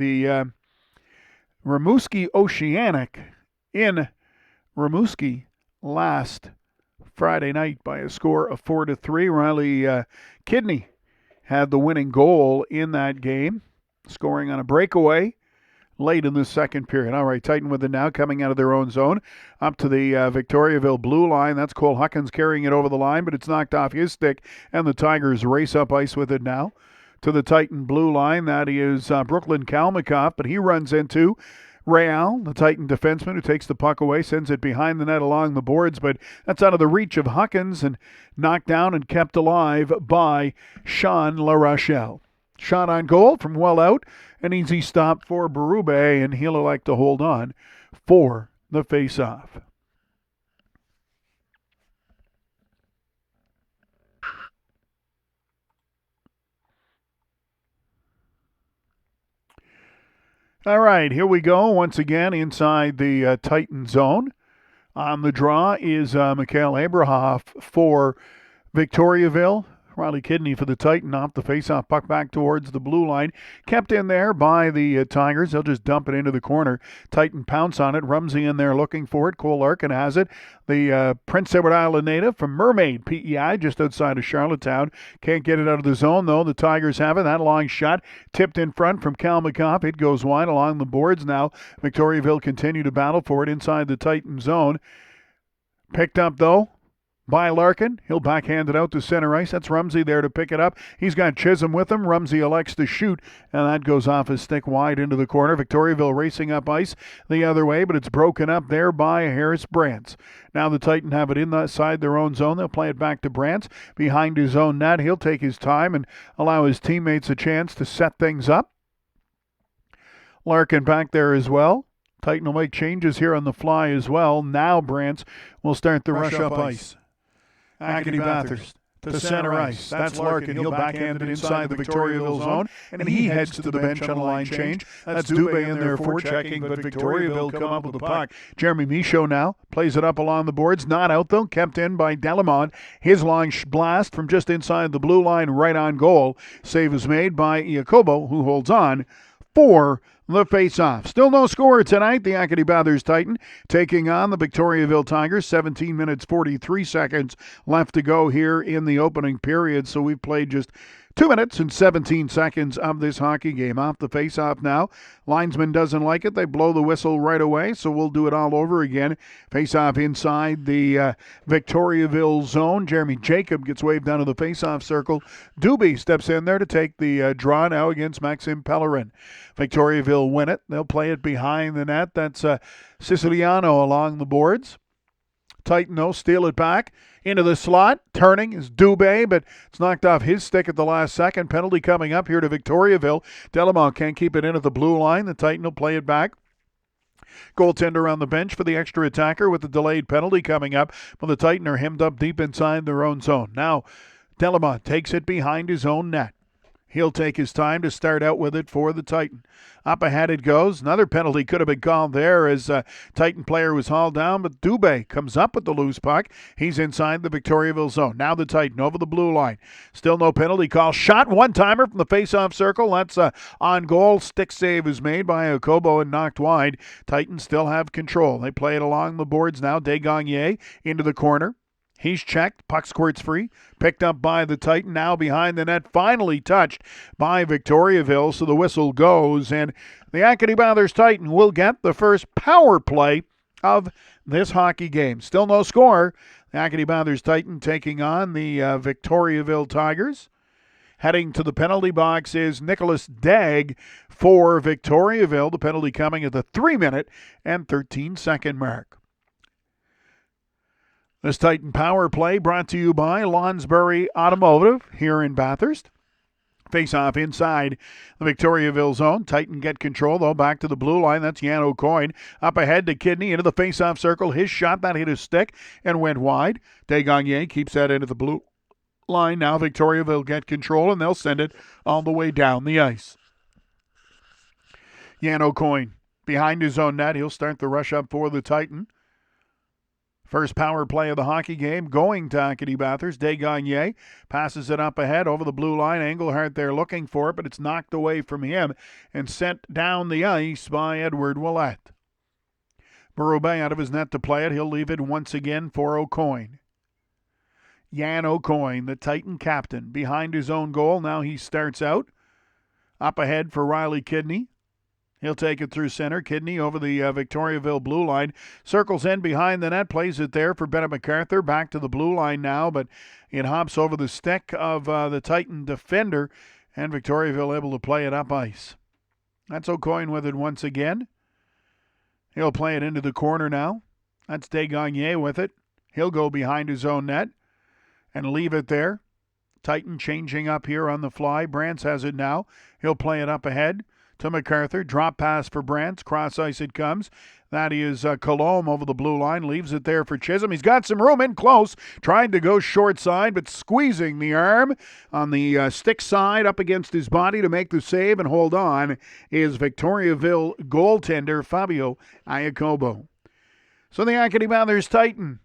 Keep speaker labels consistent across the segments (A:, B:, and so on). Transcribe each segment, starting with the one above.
A: The Rimouski Oceanic in Rimouski last Friday night by a score of 4-3. Riley Kidney had the winning goal in that game, scoring on a breakaway late in the second period. All right, Titan with it now, coming out of their own zone, up to the Victoriaville blue line. That's Cole Huckins carrying it over the line, but it's knocked off his stick, and the Tigers race up ice with it now. To the Titan blue line, that is Brooklyn Kalmikoff, but he runs into Real, the Titan defenseman, who takes the puck away, sends it behind the net along the boards, but that's out of the reach of Huckins and knocked down and kept alive by Sean LaRochelle. Shot on goal from well out, an easy stop for Berube, and he'll elect to hold on for the face-off. All right, here we go once again inside the Titan zone. On the draw is Mikhail Abrahoff for Victoriaville. Riley Kidney for the Titan off the face-off, puck back towards the blue line. Kept in there by the Tigers. They'll just dump it into the corner. Titan pounce on it. Rumsey in there looking for it. Cole Larkin has it. The Prince Edward Island native from Mermaid, PEI, just outside of Charlottetown. Can't get it out of the zone, though. The Tigers have it. That long shot tipped in front from Kalmikoff. It goes wide along the boards now. Victoriaville continue to battle for it inside the Titan zone. Picked up, though, by Larkin. He'll backhand it out to center ice. That's Rumsey there to pick it up. He's got Chisholm with him. Rumsey elects to shoot, and that goes off his stick wide into the corner. Victoriaville racing up ice the other way, but it's broken up there by Harris Brantz. Now the Titan have it inside their own zone. They'll play it back to Brantz behind his own net. He'll take his time and allow his teammates a chance to set things up. Larkin back there as well. Titan will make changes here on the fly as well. Now Brantz will start the rush up ice. Acadie-Bathurst to center ice. That's Larkin. He'll backhand it inside the Victoriaville zone, and he heads to the bench on a line change. That's Dubé in there forechecking, but Victoriaville come up with the puck. Jeremy Michaud now plays it up along the boards. Not out, though. Kept in by Delamont. His long blast from just inside the blue line right on goal. Save is made by Iacobo, who holds on for the face-off. Still no score tonight. The Acadie-Bathurst Titan taking on the Victoriaville Tigers. 17 minutes, 43 seconds left to go here in the opening period. So we've played just 2 minutes and 17 seconds of this hockey game. Off the face-off now. Linesman doesn't like it. They blow the whistle right away, so we'll do it all over again. Face-off inside the Victoriaville zone. Jeremy Jacob gets waved down to the face-off circle. Doobie steps in there to take the draw now against Maxim Pellerin. Victoriaville win it. They'll play it behind the net. That's Siciliano along the boards. Titan, though, steal it back into the slot. Turning is Dubé, but it's knocked off his stick at the last second. Penalty coming up here to Victoriaville. Delamont can't keep it in at the blue line. The Titan will play it back. Goaltender on the bench for the extra attacker with the delayed penalty coming up. But the Titan are hemmed up deep inside their own zone. Now, Delamont takes it behind his own net. He'll take his time to start out with it for the Titan. Up ahead it goes. Another penalty could have been called there as Titan player was hauled down, but Dubé comes up with the loose puck. He's inside the Victoriaville zone. Now the Titan over the blue line. Still no penalty call. Shot, one-timer from the face-off circle. That's on goal. Stick save is made by Okobo and knocked wide. Titans still have control. They play it along the boards now. Desgagne into the corner. He's checked. Puck squirts free. Picked up by the Titan. Now behind the net. Finally touched by Victoriaville. So the whistle goes. And the Acadie-Bathurst Titan will get the first power play of this hockey game. Still no score. The Acadie-Bathurst Titan taking on the Victoriaville Tigers. Heading to the penalty box is Nicholas Dagg for Victoriaville. The penalty coming at the 3-minute and 13-second mark. This Titan power play brought to you by Lonsbury Automotive here in Bathurst. Face-off inside the Victoriaville zone. Titan get control, though, back to the blue line. That's Jan O'Coin. Up ahead to Kidney into the face-off circle. His shot, that hit his stick and went wide. Desgagne keeps that into the blue line. Now Victoriaville get control, and they'll send it all the way down the ice. Jan O'Coin behind his own net. He'll start the rush up for the Titan. First power play of the hockey game going to Acadie-Bathurst. Desgagne passes it up ahead over the blue line. Engelhardt there looking for it, but it's knocked away from him and sent down the ice by Edward Ouellette. Berube out of his net to play it. He'll leave it once again for O'Coin. Jan O'Coin, the Titan captain, behind his own goal. Now he starts out. Up ahead for Riley Kidney. He'll take it through center. Kidney over the Victoriaville blue line. Circles in behind the net. Plays it there for Bennett MacArthur. Back to the blue line now, but it hops over the stick of the Titan defender, and Victoriaville able to play it up ice. That's O'Coin with it once again. He'll play it into the corner now. That's Desgagne with it. He'll go behind his own net and leave it there. Titan changing up here on the fly. Brantz has it now. He'll play it up ahead to MacArthur. Drop pass for Brantz. Cross ice it comes. That is Colombe over the blue line. Leaves it there for Chisholm. He's got some room in close. Tried to go short side, but squeezing the arm on the stick side up against his body to make the save and hold on is Victoriaville goaltender Fabio Iacobo. So the Acadie-Bathurst Titan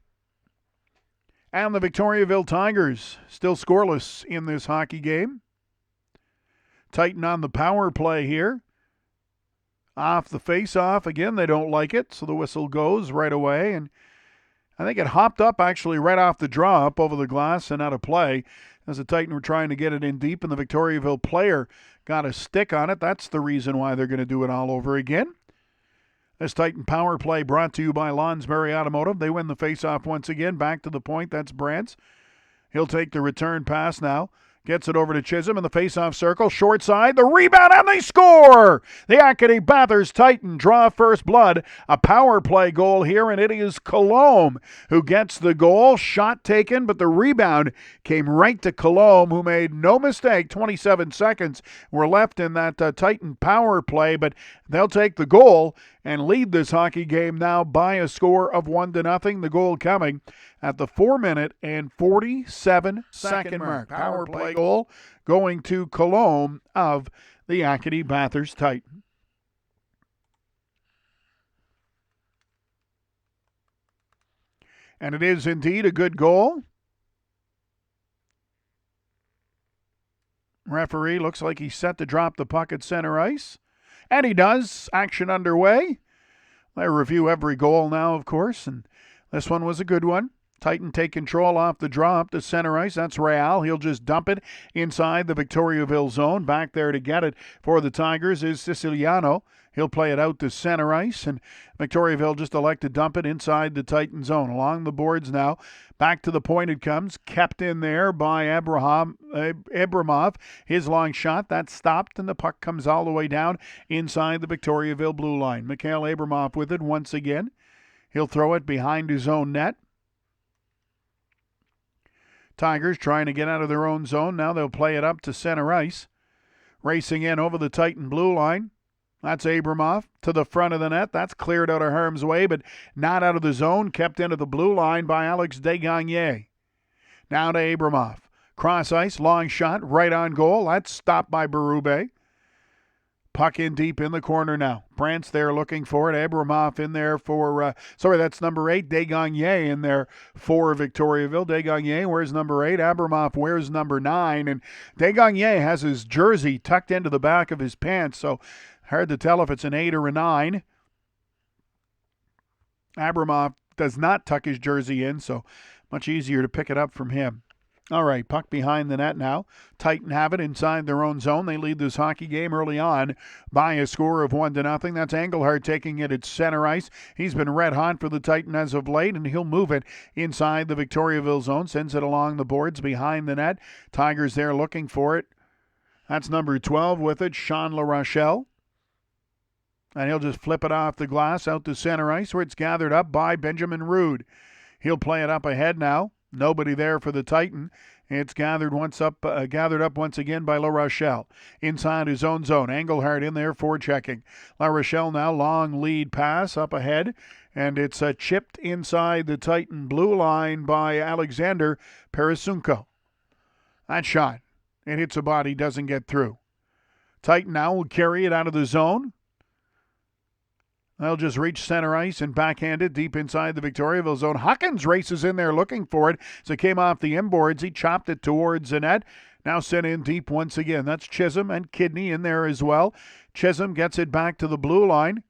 A: and the Victoriaville Tigers still scoreless in this hockey game. Titan on the power play here. Off the face-off. Again, they don't like it, so the whistle goes right away. And I think it hopped up actually right off the draw, up over the glass and out of play, as the Titan were trying to get it in deep, and the Victoriaville player got a stick on it. That's the reason why they're going to do it all over again. This Titan power play brought to you by Lonsbury Automotive. They win the face-off once again. Back to the point. That's Brantz. He'll take the return pass now. Gets it over to Chisholm in the face-off circle. Short side, the rebound, and they score! The Acadie-Bathurst Titan draw first blood. A power play goal here, and it is Colombe who gets the goal. Shot taken, but the rebound came right to Colombe, who made no mistake. 27 seconds were left in that Titan power play, but they'll take the goal and lead this hockey game now by a score of 1-0. The goal coming at the 4-minute and 47-second mark. Power play goal going to Colombe of the Acadie-Bathurst Titan. And it is indeed a good goal. Referee looks like he's set to drop the puck at center ice. And he does. Action underway. They review every goal now, of course, and this one was a good one. Titan take control off the draw up to center ice. That's Real. He'll just dump it inside the Victoriaville zone. Back there to get it for the Tigers is Siciliano. He'll play it out to center ice, and Victoriaville just elect to dump it inside the Titan zone. Along the boards now. Back to the point it comes. Kept in there by Abramov. His long shot. That's stopped, and the puck comes all the way down inside the Victoriaville blue line. Mikhail Abramov with it once again. He'll throw it behind his own net. Tigers trying to get out of their own zone. Now they'll play it up to center ice. Racing in over the Titan blue line. That's Abramov to the front of the net. That's cleared out of harm's way, but not out of the zone. Kept into the blue line by Alex Desgagne. Now to Abramov. Cross ice, long shot, right on goal. That's stopped by Berube. Puck in deep in the corner now. Brantz there looking for it. Abramov in there for, that's number 8. Desgagne in there for Victoriaville. Desgagne wears number 8. Abramov wears number 9. And Desgagne has his jersey tucked into the back of his pants, so hard to tell if it's an 8 or a 9. Abramov does not tuck his jersey in, so much easier to pick it up from him. All right, puck behind the net now. Titan have it inside their own zone. They lead this hockey game early on by a score of 1-0. That's Engelhardt taking it at center ice. He's been red hot for the Titan as of late, and he'll move it inside the Victoriaville zone. Sends it along the boards behind the net. Tigers there looking for it. That's number 12 with it, Sean LaRochelle. And he'll just flip it off the glass out to center ice, where it's gathered up by Benjamin Rude. He'll play it up ahead now. Nobody there for the Titan. It's gathered up once again by La Rochelle. Inside his own zone. Engelhardt in there for checking. La Rochelle now, long lead pass up ahead. And it's chipped inside the Titan blue line by Alexander Parasunko. That shot. It hits a body, doesn't get through. Titan now will carry it out of the zone. They'll just reach center ice and backhand it deep inside the Victoriaville zone. Huckins races in there looking for it. As it came off the inboards, he chopped it towards the net. Now sent in deep once again. That's Chisholm and Kidney in there as well. Chisholm gets it back to the blue line.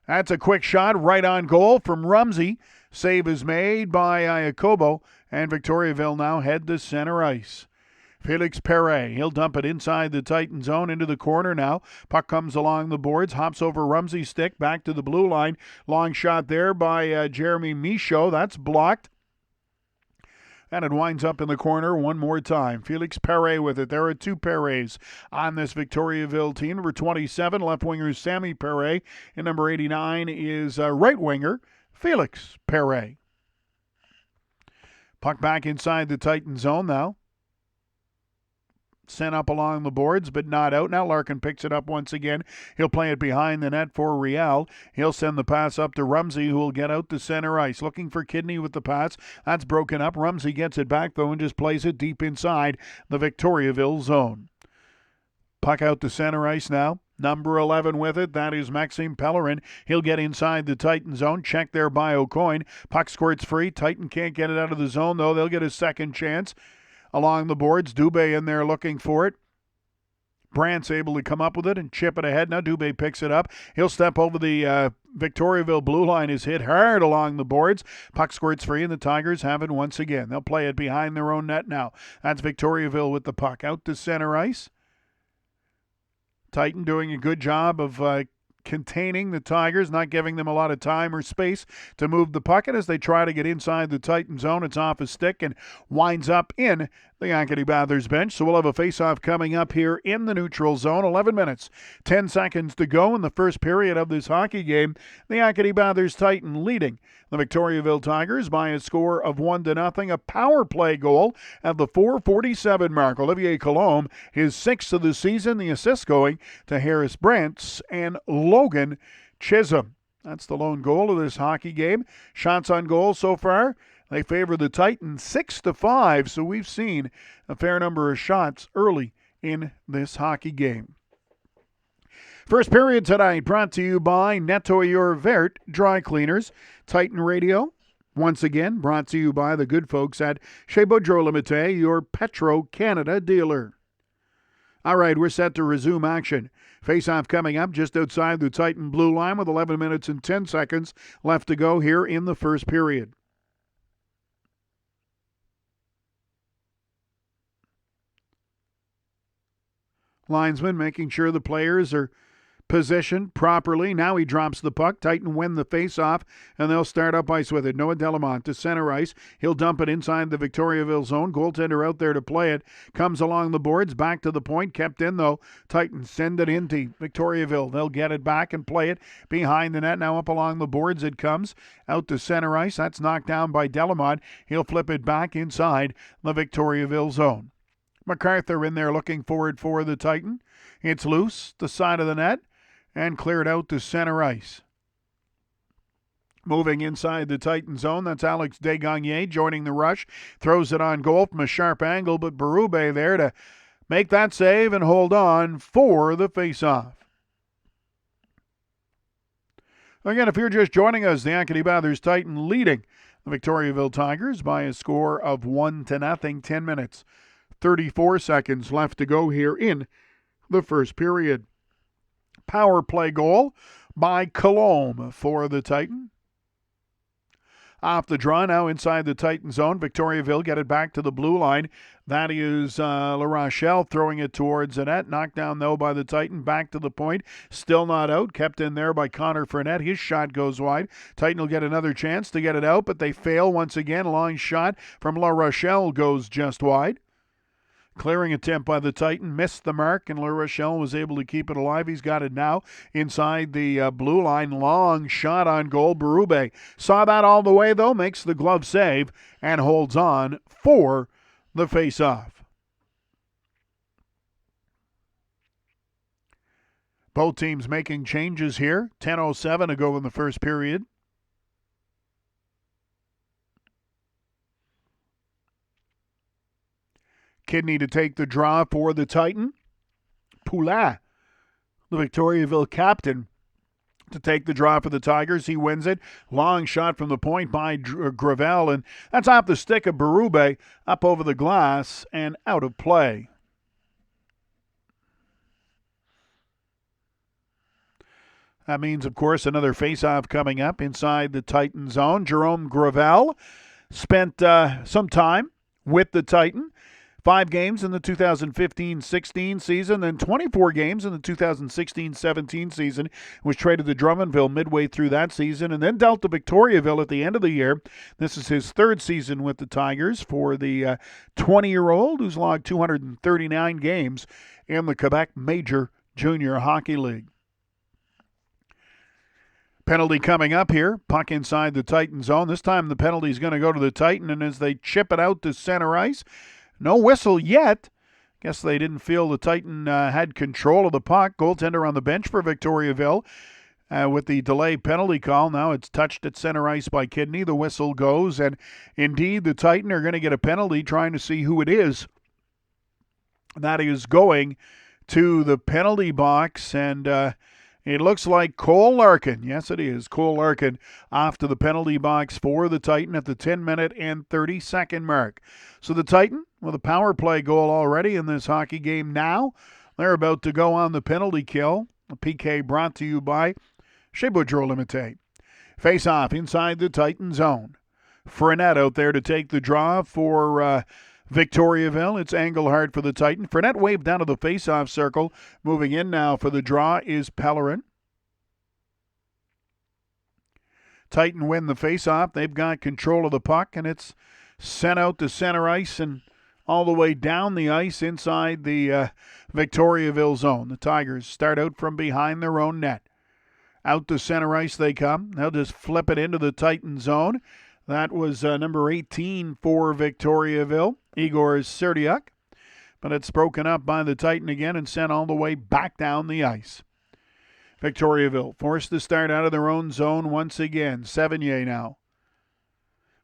A: That's a quick shot right on goal from Rumsey. Save is made by Iacobo, and Victoriaville now head to center ice. Felix Perret, he'll dump it inside the Titan zone into the corner now. Puck comes along the boards, hops over Rumsey's stick, back to the blue line. Long shot there by Jeremy Michaud. That's blocked. And it winds up in the corner one more time. Felix Perret with it. There are two Perrets on this Victoriaville team. Number 27, left winger Sammy Perret. And number 89 is right winger Felix Perret. Puck back inside the Titan zone now. Sent up along the boards, but not out. Now Larkin picks it up once again. He'll play it behind the net for Real. He'll send the pass up to Rumsey, who will get out to center ice. Looking for Kidney with the pass. That's broken up. Rumsey gets it back, though, and just plays it deep inside the Victoriaville zone. Puck out to center ice now. Number 11 with it. That is Maxime Pellerin. He'll get inside the Titan zone. Check there by O'Coin. Puck squirts free. Titan can't get it out of the zone, though. They'll get a second chance. Along the boards, Dubé in there looking for it. Brant's able to come up with it and chip it ahead. Now Dubé picks it up. He'll step over the Victoriaville blue line. Is hit hard along the boards. Puck squirts free, and the Tigers have it once again. They'll play it behind their own net now. That's Victoriaville with the puck. Out to center ice. Titan doing a good job of containing the Tigers, not giving them a lot of time or space to move the puck. And as they try to get inside the Titan zone, it's off his stick and winds up in the Acadie-Bathurst bench. So we'll have a face-off coming up here in the neutral zone. 11 minutes, 10 seconds to go in the first period of this hockey game. The Acadie-Bathurst Titan leading the Victoriaville Tigers by a score of 1-0. A power play goal at the 4:47 mark. Olivier Colombe, his sixth of the season. The assist going to Harris Brantz and Logan Chisholm. That's the lone goal of this hockey game. Shots on goal so far, they favor the Titans 6-5, so we've seen a fair number of shots early in this hockey game. First period tonight brought to you by Nettoyer Vert Dry Cleaners. Titan Radio, once again, brought to you by the good folks at Chez Boudreau Limité, your Petro-Canada dealer. All right, we're set to resume action. Face-off coming up just outside the Titan blue line with 11 minutes and 10 seconds left to go here in the first period. Linesman making sure the players are positioned properly. Now he drops the puck. Titan win the face-off, and they'll start up ice with it. Noah Delamont to center ice. He'll dump it inside the Victoriaville zone. Goaltender out there to play it. Comes along the boards, back to the point. Kept in, though. Titans send it into Victoriaville. They'll get it back and play it behind the net. Now up along the boards it comes. Out to center ice. That's knocked down by Delamont. He'll flip it back inside the Victoriaville zone. MacArthur in there looking forward for the Titan. It's loose, the side of the net, and cleared out to center ice. Moving inside the Titan zone, that's Alex Desgagne joining the rush. Throws it on goal from a sharp angle, but Berube there to make that save and hold on for the face-off. Again, if you're just joining us, the Acadie-Bathurst Titan leading the Victoriaville Tigers by a score of 1-0, 10 minutes. 34 seconds left to go here in the first period. Power play goal by Colombe for the Titan. Off the draw now inside the Titan zone. Victoriaville get it back to the blue line. That is La Rochelle throwing it towards the net. Knocked down though by the Titan. Back to the point. Still not out. Kept in there by Connor Fournette. His shot goes wide. Titan will get another chance to get it out, but they fail once again. Long shot from La Rochelle goes just wide. Clearing attempt by the Titan, missed the mark, and La Rochelle was able to keep it alive. He's got it now inside the blue line. Long shot on goal. Berube saw that all the way, though, makes the glove save, and holds on for the face-off. Both teams making changes here. 10:07 to go in the first period. Kidney to take the draw for the Titan. Poulin, the Victoriaville captain, to take the draw for the Tigers. He wins it. Long shot from the point by Gravel, and that's off the stick of Berube, up over the glass and out of play. That means, of course, another face-off coming up inside the Titan zone. Jerome Gravel spent some time with the Titan. 5 games in the 2015-16 season, then 24 games in the 2016-17 season. Was traded to Drummondville midway through that season, and then dealt to Victoriaville at the end of the year. This is his 3rd season with the Tigers for the 20-year-old, who's logged 239 games in the Quebec Major Junior Hockey League. Penalty coming up here. Puck inside the Titan zone. This time the penalty is going to go to the Titan, and as they chip it out to center ice, no whistle yet. Guess they didn't feel the Titan had control of the puck. Goaltender on the bench for Victoriaville with the delay penalty call. Now it's touched at center ice by Kidney. The whistle goes, and indeed the Titan are going to get a penalty, trying to see who it is that is going to the penalty box, and it looks like Cole Larkin. Yes, it is. Cole Larkin off to the penalty box for the Titan at the 10-minute and 30-second mark. So the Titan, with a power play goal already in this hockey game now, they're about to go on the penalty kill. A PK brought to you by Chez Boudreau Limited. Face off inside the Titan zone. Frenette out there to take the draw for Victoriaville. It's Engelhardt for the Titan. Frenette waved down to the face-off circle. Moving in now for the draw is Pellerin. Titan win the face-off. They've got control of the puck, and it's sent out to center ice and all the way down the ice inside the Victoriaville zone. The Tigers start out from behind their own net. Out to center ice they come. They'll just flip it into the Titan zone. That was number 18 for Victoriaville, Igor Serdiuk. But it's broken up by the Titan again and sent all the way back down the ice. Victoriaville forced to start out of their own zone once again. Sevigny now.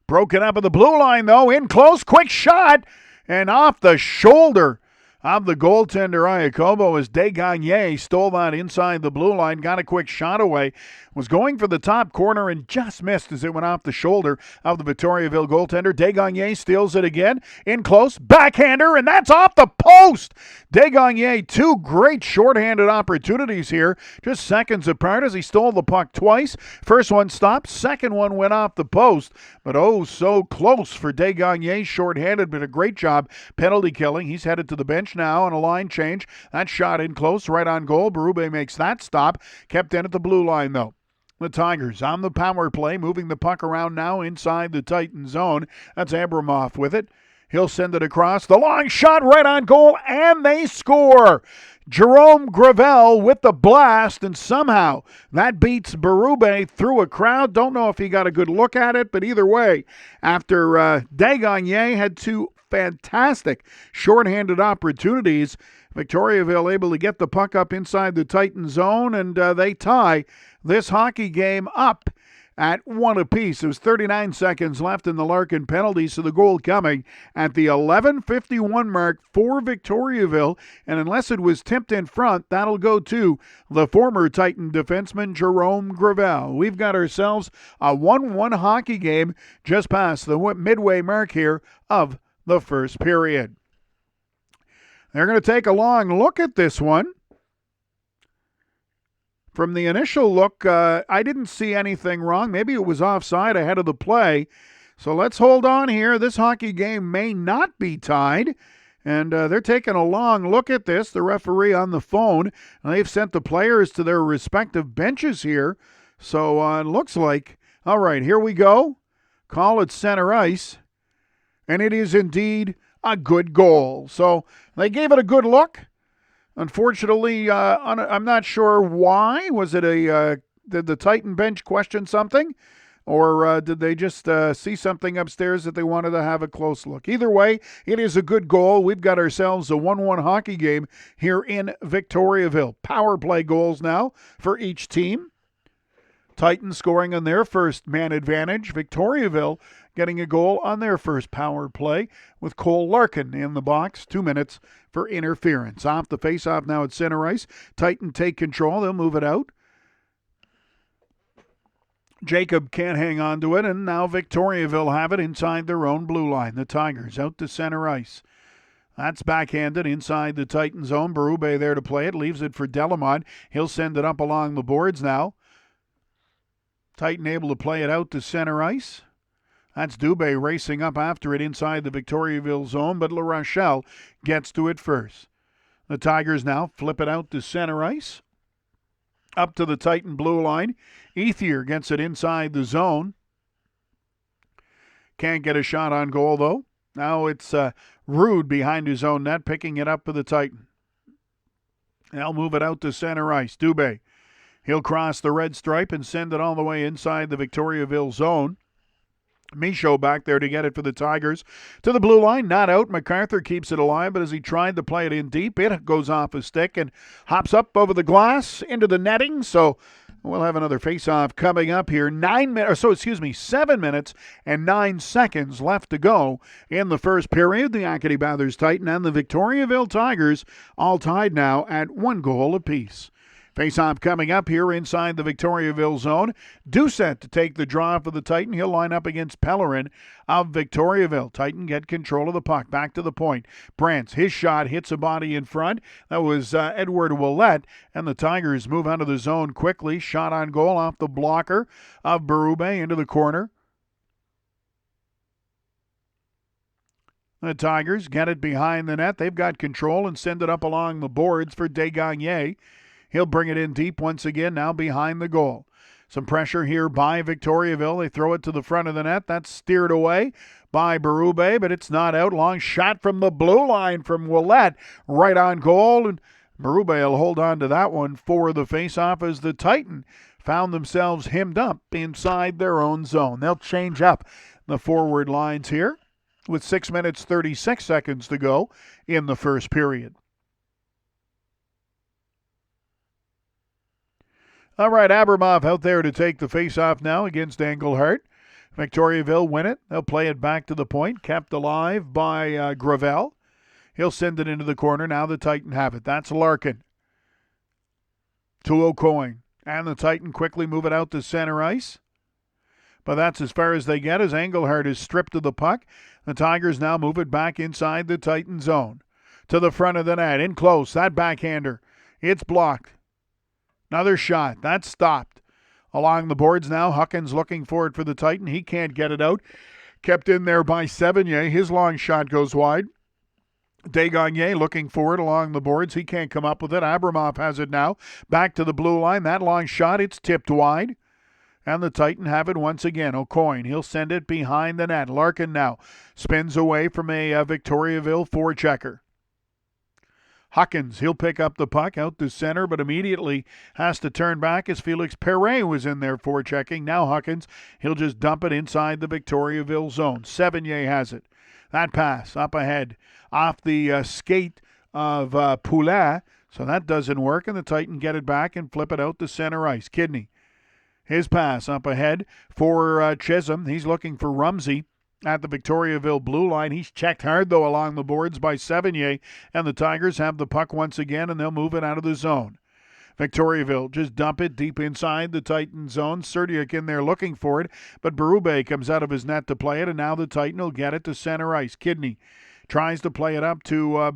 A: Broken up at the blue line, though. In close, quick shot. And off the shoulder of the goaltender Iacobo as Desgagnés stole that inside the blue line, got a quick shot away, was going for the top corner and just missed as it went off the shoulder of the Victoriaville goaltender. Desgagnés steals it again, in close, backhander, and that's off the post! Desgagnés, 2 great shorthanded opportunities here, just seconds apart as he stole the puck twice. First one stopped, second one went off the post, but oh so close for Desgagnés, shorthanded, but a great job penalty killing. He's headed to the bench now on a line change. That shot in close, right on goal. Berube makes that stop. Kept in at the blue line, though. The Tigers on the power play, moving the puck around now inside the Titan zone. That's Abramoff with it. He'll send it across. The long shot right on goal, and they score. Jerome Gravel with the blast, and somehow that beats Berube through a crowd. Don't know if he got a good look at it, but either way, after Desgagnés had 2 fantastic shorthanded opportunities, Victoriaville able to get the puck up inside the Titan zone, and they tie this hockey game up at 1 apiece. There was 39 seconds left in the Larkin penalty, so the goal coming at the 11:51 mark for Victoriaville, and unless it was tipped in front, that'll go to the former Titan defenseman Jerome Gravel. We've got ourselves a 1-1 hockey game just past the midway mark here of the first period. They're going to take a long look at this one. From the initial look, I didn't see anything wrong. Maybe it was offside ahead of the play. So let's hold on here. This hockey game may not be tied. And they're taking a long look at this. The referee on the phone. And they've sent the players to their respective benches here. So it looks like, all right, here we go. Call it center ice. And it is indeed a good goal. So they gave it a good look. Unfortunately, I'm not sure why. Was it did the Titan bench question something? Or did they just see something upstairs that they wanted to have a close look? Either way, it is a good goal. We've got ourselves a 1-1 hockey game here in Victoriaville. Power play goals now for each team. Titans scoring on their first man advantage. Victoriaville getting a goal on their first power play with Cole Larkin in the box. 2 minutes for interference. Off the face-off now at center ice. Titan take control. They'll move it out. Jacob can't hang on to it, and now Victoriaville have it inside their own blue line. The Tigers out to center ice. That's backhanded inside the Titan zone. Berube there to play it. Leaves it for Delamont. He'll send it up along the boards now. Titan able to play it out to center ice. That's Dubé racing up after it inside the Victoriaville zone, but La Rochelle gets to it first. The Tigers now flip it out to center ice. Up to the Titan blue line. Ethier gets it inside the zone. Can't get a shot on goal, though. Now it's Rude behind his own net, picking it up for the Titan. They'll move it out to center ice. Dubé. He'll cross the red stripe and send it all the way inside the Victoriaville zone. Michaud back there to get it for the Tigers. To the blue line, not out. MacArthur keeps it alive, but as he tried to play it in deep, it goes off his stick and hops up over the glass into the netting. So we'll have another face-off coming up here. 7 minutes and 9 seconds left to go in the first period. The Acadie-Bathurst Titan and the Victoriaville Tigers all tied now at 1 goal apiece. Face-off coming up here inside the Victoriaville zone. Doucette to take the draw for the Titan. He'll line up against Pellerin of Victoriaville. Titan get control of the puck. Back to the point. Brantz, his shot hits a body in front. That was Edward Willette. And the Tigers move out of the zone quickly. Shot on goal off the blocker of Berube into the corner. The Tigers get it behind the net. They've got control and send it up along the boards for Desgagnés. He'll bring it in deep once again, now behind the goal. Some pressure here by Victoriaville. They throw it to the front of the net. That's steered away by Berube, but it's not out. Long shot from the blue line from Willette. Right on goal, and Berube will hold on to that one for the face-off as the Titan found themselves hemmed up inside their own zone. They'll change up the forward lines here with 6 minutes 36 seconds to go in the first period. All right, Abramoff out there to take the face-off now against Englehart. Victoriaville win it. They'll play it back to the point, kept alive by Gravel. He'll send it into the corner. Now the Titan have it. That's Larkin to O'Coin. And the Titan quickly move it out to center ice. But that's as far as they get as Englehart is stripped of the puck. The Tigers now move it back inside the Titan zone. To the front of the net. In close. That backhander. It's blocked. Another shot. That's stopped. Along the boards now. Huckins looking for it for the Titan. He can't get it out. Kept in there by Sevigny. His long shot goes wide. Desgagnés looking for it along the boards. He can't come up with it. Abramoff has it now. Back to the blue line. That long shot. It's tipped wide. And the Titan have it once again. O'Coin. He'll send it behind the net. Larkin now spins away from a Victoriaville forechecker. Huckins, he'll pick up the puck out to center, but immediately has to turn back as Felix Perret was in there forechecking. Now Huckins, he'll just dump it inside the Victoriaville zone. Sevigny has it. That pass up ahead off the skate of Poulin, so that doesn't work, and the Titan get it back and flip it out to center ice. Kidney, his pass up ahead for Chisholm. He's looking for Rumsey at the Victoriaville blue line. He's checked hard, though, along the boards by Sevigny, and the Tigers have the puck once again, and they'll move it out of the zone. Victoriaville just dump it deep inside the Titan zone. Serdiak in there looking for it, but Berube comes out of his net to play it, and now the Titan will get it to center ice. Kidney tries to play it up to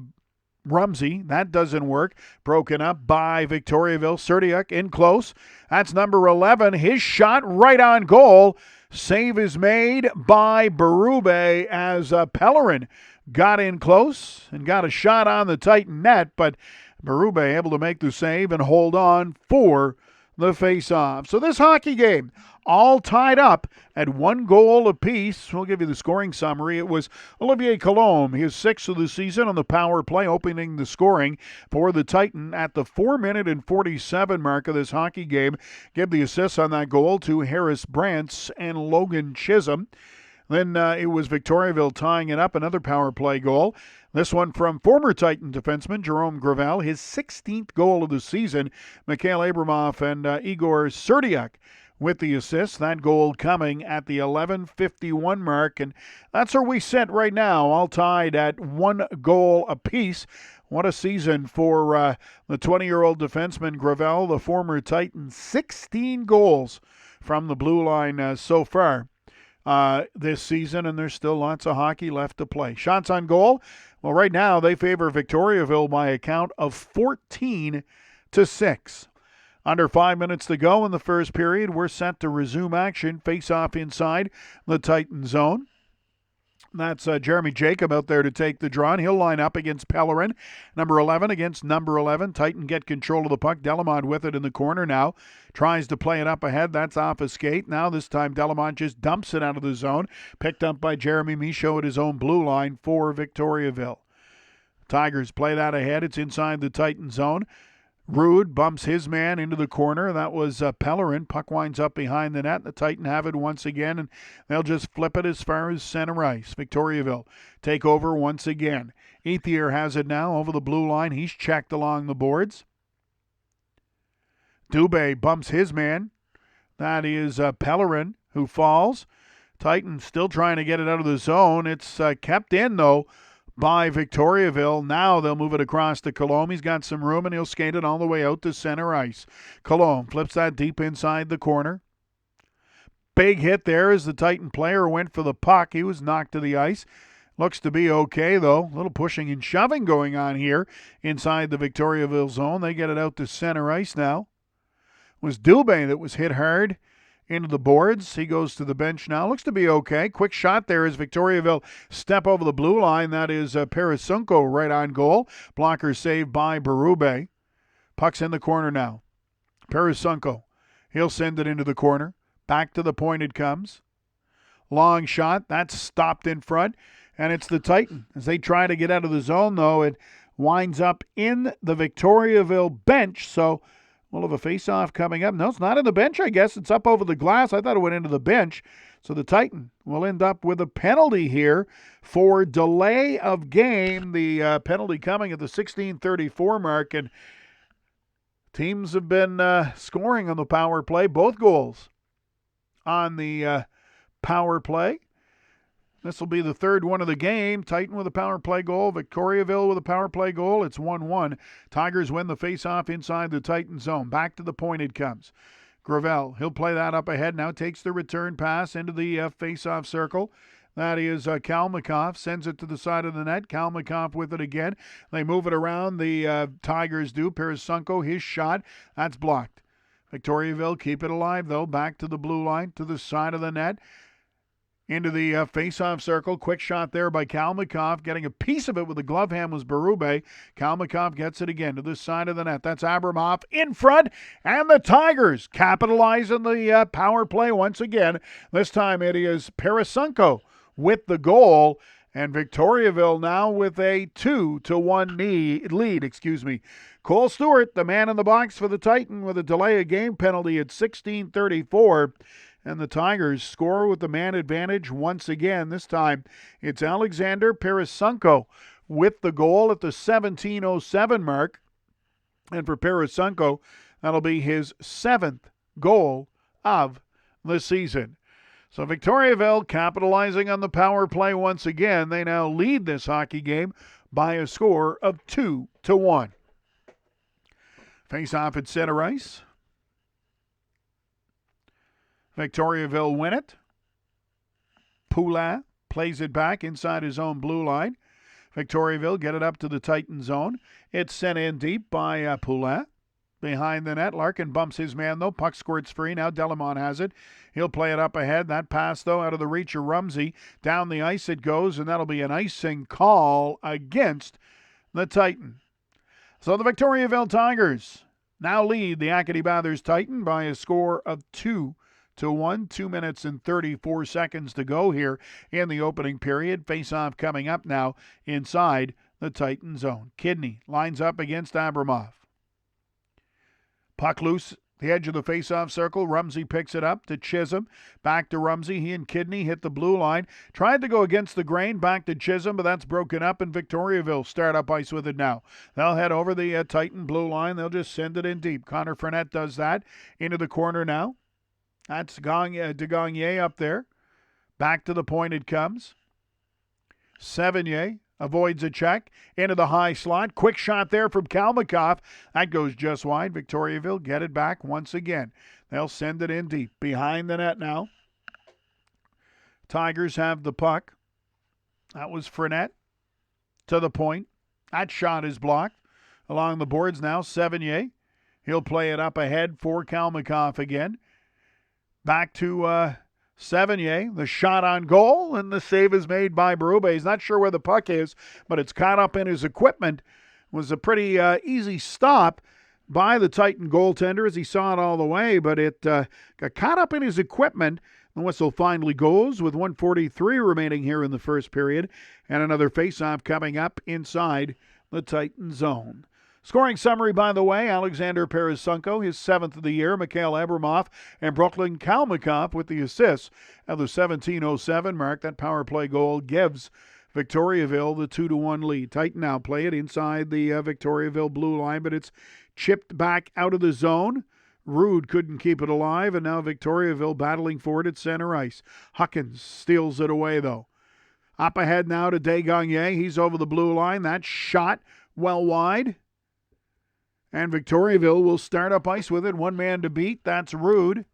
A: Rumsey. That doesn't work. Broken up by Victoriaville. Serdiak in close. That's number 11. His shot right on goal. Save is made by Berube as Pellerin got in close and got a shot on the Titan net, but Berube able to make the save and hold on for the face-off. So this hockey game all tied up at 1 goal apiece. We'll give you the scoring summary. It was Olivier Colombe, his 6th of the season on the power play, opening the scoring for the Titan at the 4-minute and 47 mark of this hockey game. Give the assists on that goal to Harris Brantz and Logan Chisholm. Then it was Victoriaville tying it up, another power play goal. This one from former Titan defenseman Jerome Gravel, his 16th goal of the season. Mikhail Abramoff and Igor Serdiak with the assist. That goal coming at the 11:51 mark. And that's where we sit right now, all tied at 1 goal apiece. What a season for the 20-year-old defenseman Gravel, the former Titan. 16 goals from the blue line so far this season, and there's still lots of hockey left to play. Shots on goal, well, right now they favor Victoriaville by a count of 14-6. Under 5 minutes to go in the first period. We're set to resume action. Face-off inside the Titan zone. That's Jeremy Jacob out there to take the draw. And he'll line up against Pellerin. Number 11 against number 11. Titan get control of the puck. Delamont with it in the corner now. Tries to play it up ahead. That's off a skate. Now this time Delamont just dumps it out of the zone. Picked up by Jeremy Michaud at his own blue line for Victoriaville. Tigers play that ahead. It's inside the Titan zone. Rude bumps his man into the corner. That was Pellerin. Puck winds up behind the net. The Titan have it once again, and they'll just flip it as far as center ice. Victoriaville take over once again. Ethier has it now over the blue line. He's checked along the boards. Dubé bumps his man. That is Pellerin, who falls. Titan still trying to get it out of the zone. It's kept in, though, by Victoriaville. Now they'll move it across to Colombe. He's got some room, and he'll skate it all the way out to center ice. Colombe flips that deep inside the corner. Big hit there as the Titan player went for the puck. He was knocked to the ice. Looks to be okay, though. A little pushing and shoving going on here inside the Victoriaville zone. They get it out to center ice now. It was Dubé that was hit hard into the boards. He goes to the bench now. Looks to be okay. Quick shot there as Victoriaville step over the blue line. That is Parasunko right on goal. Blocker saved by Berube. Puck's in the corner now. Parasunko. He'll send it into the corner. Back to the point it comes. Long shot. That's stopped in front. And it's the Titan. As they try to get out of the zone, though, it winds up in the Victoriaville bench. So we'll have a face-off coming up. No, it's not in the bench, I guess. It's up over the glass. I thought it went into the bench. So the Titan will end up with a penalty here for delay of game. The penalty coming at the 16:34 mark. And teams have been scoring on the power play. Both goals on the power play. This will be the third one of the game. Titan with a power play goal. Victoriaville with a power play goal. It's 1-1. Tigers win the face-off inside the Titan zone. Back to the point it comes. Gravel, he'll play that up ahead. Now takes the return pass into the face-off circle. That is Kalmikoff. Sends it to the side of the net. Kalmikoff with it again. They move it around. The Tigers do. Parasunko, his shot. That's blocked. Victoriaville keep it alive, though. Back to the blue line, to the side of the net. Into the face-off circle. Quick shot there by Kalmikoff. Getting a piece of it with the glove hand was Berube. Kalmikoff gets it again to the side of the net. That's Abramoff in front. And the Tigers capitalize on the power play once again. This time it is Parasunko with the goal. And Victoriaville now with a 2-1 lead. Cole Stewart, the man in the box for the Titan, with a delay of game penalty at 16:34. And the Tigers score with the man advantage once again. This time it's Alexander Parasunko with the goal at the 17:07 mark. And for Parasunko, that'll be his 7th goal of the season. So Victoriaville capitalizing on the power play once again. They now lead this hockey game by a score of 2-1. Face off at center ice. Victoriaville win it. Poulin plays it back inside his own blue line. Victoriaville get it up to the Titan zone. It's sent in deep by Poulin. Behind the net, Larkin bumps his man, though. Puck squirts free. Now Delamont has it. He'll play it up ahead. That pass, though, out of the reach of Rumsey. Down the ice it goes, and that'll be an icing call against the Titan. So the Victoriaville Tigers now lead the Acadie-Bathurst Titan by a score of 2-1. 2 minutes and 34 seconds to go here in the opening period. Face-off coming up now inside the Titan zone. Kidney lines up against Abramoff. Puck loose, the edge of the face-off circle. Rumsey picks it up to Chisholm. Back to Rumsey. He and Kidney hit the blue line. Tried to go against the grain. Back to Chisholm, but that's broken up, and Victoriaville start up ice with it now. They'll head over the Titan blue line. They'll just send it in deep. Connor Fournette does that. Into the corner now. That's de Gagné up there. Back to the point it comes. Sevigny avoids a check into the high slot. Quick shot there from Kalmakoff. That goes just wide. Victoriaville get it back once again. They'll send it in deep. Behind the net now. Tigers have the puck. That was Fournette to the point. That shot is blocked. Along the boards now, Sevigny. He'll play it up ahead for Kalmakoff again. Back to Sevigny, the shot on goal, and the save is made by Berube. He's not sure where the puck is, but it's caught up in his equipment. It was a pretty easy stop by the Titan goaltender as he saw it all the way, but it got caught up in his equipment. The whistle finally goes with 1:43 remaining here in the first period, and another faceoff coming up inside the Titan zone. Scoring summary, by the way, Alexander Parasunko, his 7th of the year. Mikhail Abramoff and Brooklyn Kalmakoff with the assists at the 17:07 mark. That power play goal gives Victoriaville the 2-1 lead. Titan now play it inside the Victoriaville blue line, but it's chipped back out of the zone. Rude couldn't keep it alive, and now Victoriaville battling for it at center ice. Huckins steals it away, though. Up ahead now to Desgagne. He's over the blue line. That shot well wide. And Victoriaville will start up ice with it. One man to beat. That's Rude.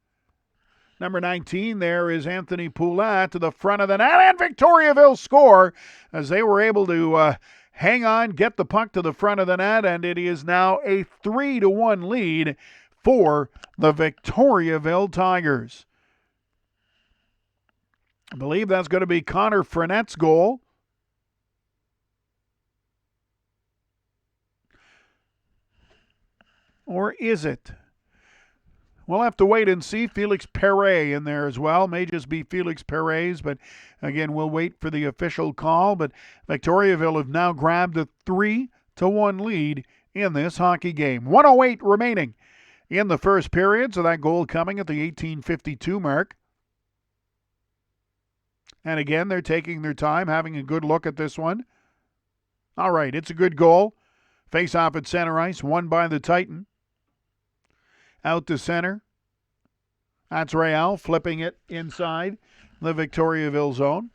A: Number 19 there is Anthony Poulat to the front of the net. And Victoriaville score as they were able to hang on, get the puck to the front of the net. And it is now a 3-1 lead for the Victoriaville Tigers. I believe that's going to be Connor Fournette's goal. Or is it? We'll have to wait and see. Felix Perret in there as well. May just be Felix Perret's, but again, we'll wait for the official call. But Victoriaville have now grabbed a 3-1 lead in this hockey game. 1:08 remaining in the first period, so that goal coming at the 18:52 mark. And again, they're taking their time, having a good look at this one. All right, it's a good goal. Face off at center ice, won by the Titan. Out to center. That's Real flipping it inside the Victoriaville zone.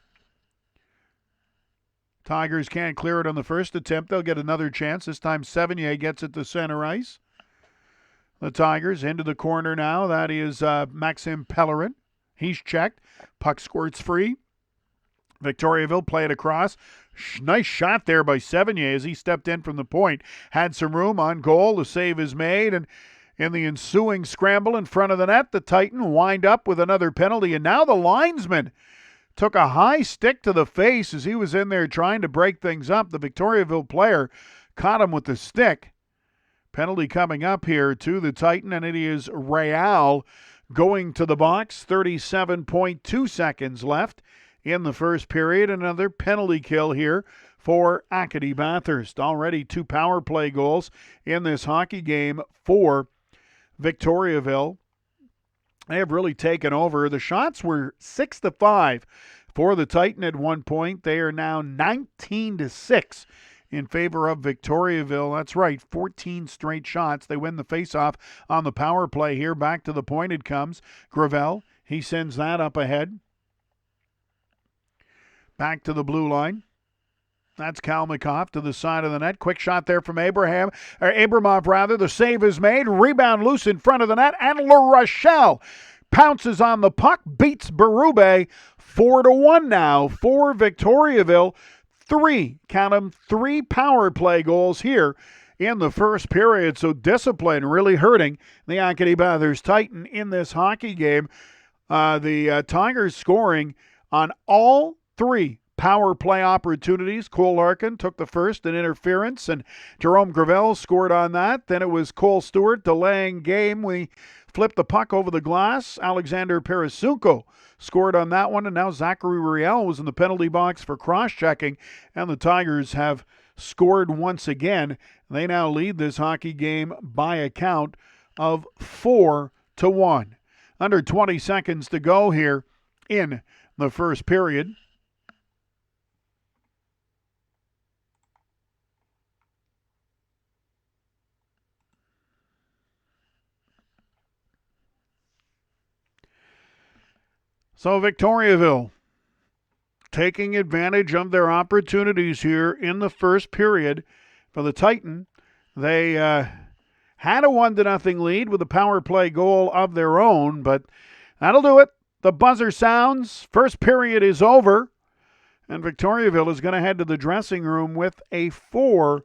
A: Tigers can't clear it on the first attempt. They'll get another chance. This time Sevigny gets it to center ice. The Tigers into the corner now. That is Maxime Pellerin. He's checked. Puck squirts free. Victoriaville play it across. Nice shot there by Sevigny as he stepped in from the point. Had some room on goal. The save is made, and in the ensuing scramble in front of the net, the Titan wind up with another penalty, and now the linesman took a high stick to the face as he was in there trying to break things up. The Victoriaville player caught him with the stick. Penalty coming up here to the Titan, and it is Real going to the box. 37.2 seconds left in the first period. Another penalty kill here for Acadie-Bathurst. Already 2 power play goals in this hockey game for Victoriaville. They have really taken over. The shots were 6-5 for the Titan at one point. They are now 19-6 in favor of Victoriaville. That's right, 14 straight shots. They win the faceoff on the power play here. Back to the point it comes. Gravel, he sends that up ahead. Back to the blue line. That's Kalmakoff to the side of the net. Quick shot there from Abramoff. The save is made. Rebound loose in front of the net. And La Rochelle pounces on the puck. Beats Berube. 4-1 now for Victoriaville. 3 power play goals here in the first period. So discipline really hurting the Acadie-Bathurst Titan in this hockey game. The Tigers scoring on all 3 power play opportunities. Cole Larkin took the first in interference, and Jerome Gravel scored on that. Then it was Cole Stewart delaying game. We flipped the puck over the glass. Alexander Parasunko scored on that one, and now Zachary Riel was in the penalty box for cross-checking, and the Tigers have scored once again. They now lead this hockey game by a count of 4-1. Under 20 seconds to go here in the first period. So Victoriaville taking advantage of their opportunities here in the first period. For the Titan, they had a 1-0 lead with a power play goal of their own, but that'll do it. The buzzer sounds. First period is over, and Victoriaville is going to head to the dressing room with a 4-1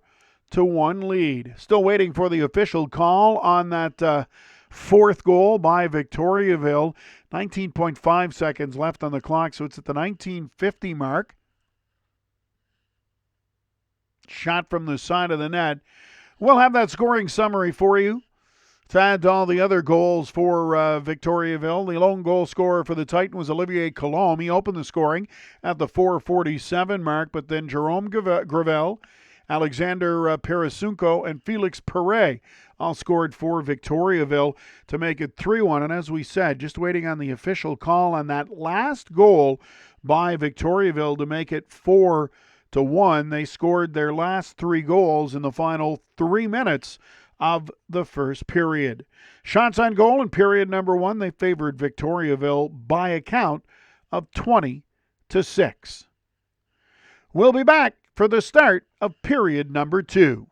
A: lead. Still waiting for the official call on that fourth goal by Victoriaville. 19.5 seconds left on the clock, so it's at the 1950 mark. Shot from the side of the net. We'll have that scoring summary for you to add to all the other goals for Victoriaville. The lone goal scorer for the Titan was Olivier Colombe. He opened the scoring at the 4:47 mark, but then Jerome Gravel, Alexander Parasunko, and Felix Perret all scored for Victoriaville to make it 3-1. And as we said, just waiting on the official call on that last goal by Victoriaville to make it 4-1. They scored their last 3 goals in the final 3 minutes of the first period. Shots on goal in period number 1, they favored Victoriaville by a count of 20-6. We'll be back for the start of period number 2.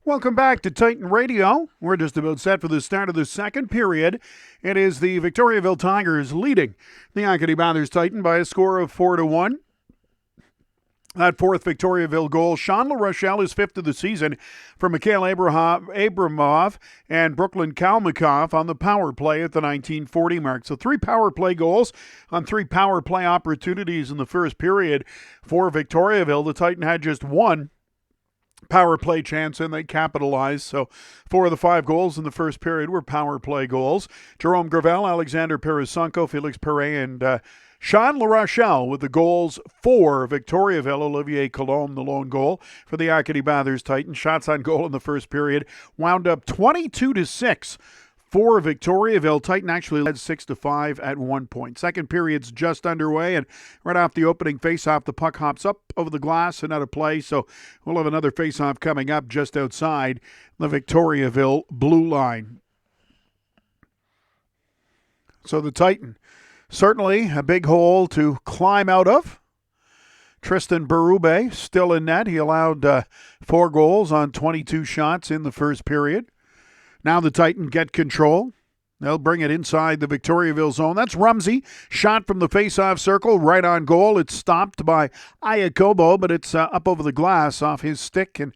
A: Welcome back to Titan Radio. We're just about set for the start of the second period. It is the Victoriaville Tigers leading the Acadie-Bathurst Titan by a score of 4-1. That fourth Victoriaville goal, Sean LaRochelle, is fifth of the season for Mikhail Abramov and Brooklyn Kalmikoff on the power play at the 1940 mark. So 3 power play goals on 3 power play opportunities in the first period for Victoriaville. The Titan had just 1 power play chance and they capitalized. So 4 of the 5 goals in the first period were power play goals. Jerome Gravel, Alexander Parasunko, Felix Perret, and Sean LaRochelle with the goals for Victoriaville. Olivier Colombe, the lone goal for the Acadie-Bathurst Titans. Shots on goal in the first period wound up 22-6 for Victoriaville. Titan actually led 6-5 at one point. Second period's just underway, and right off the opening faceoff, the puck hops up over the glass and out of play. So we'll have another faceoff coming up just outside the Victoriaville blue line. So the Titan, certainly a big hole to climb out of. Tristan Berube still in net. He allowed 4 goals on 22 shots in the first period. Now the Titan get control. They'll bring it inside the Victoriaville zone. That's Rumsey. Shot from the face-off circle, right on goal. It's stopped by Iacobo, but it's up over the glass off his stick and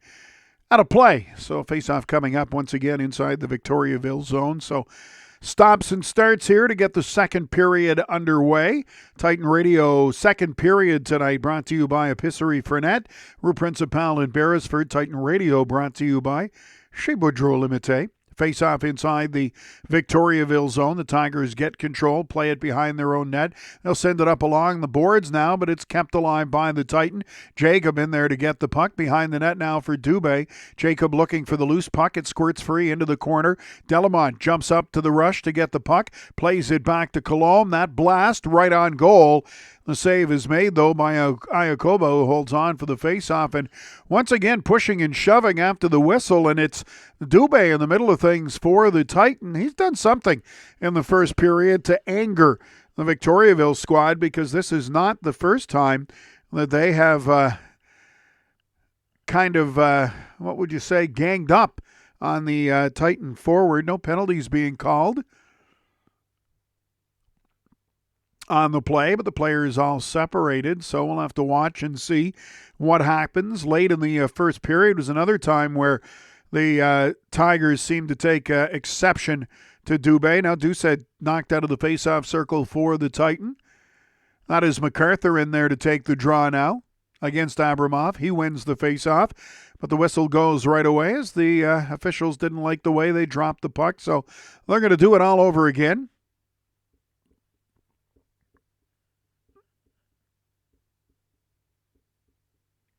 A: out of play. So face-off coming up once again inside the Victoriaville zone. So stops and starts here to get the second period underway. Titan Radio second period tonight brought to you by Epicerie Fernet, Rue Principale in Beresford. Titan Radio brought to you by Chez Boudreau Limité. Face-off inside the Victoriaville zone. The Tigers get control, play it behind their own net. They'll send it up along the boards now, but it's kept alive by the Titan. Jacob in there to get the puck. Behind the net now for Dubé. Jacob looking for the loose puck. It squirts free into the corner. Delamont jumps up to the rush to get the puck. Plays it back to Colombe. That blast right on goal. The save is made, though, by Iacobo, who holds on for the face-off. And once again, pushing and shoving after the whistle. And it's Dubé in the middle of things for the Titan. He's done something in the first period to anger the Victoriaville squad, because this is not the first time that they have what would you say, ganged up on the Titan forward. No penalties being called on the play, but the players all separated, so we'll have to watch and see what happens. Late in the first period was another time where the Tigers seemed to take exception to Dubé. Now Doucet knocked out of the face-off circle for the Titan. That is MacArthur in there to take the draw now against Abramov. He wins the face-off, but the whistle goes right away as the officials didn't like the way they dropped the puck, so they're going to do it all over again.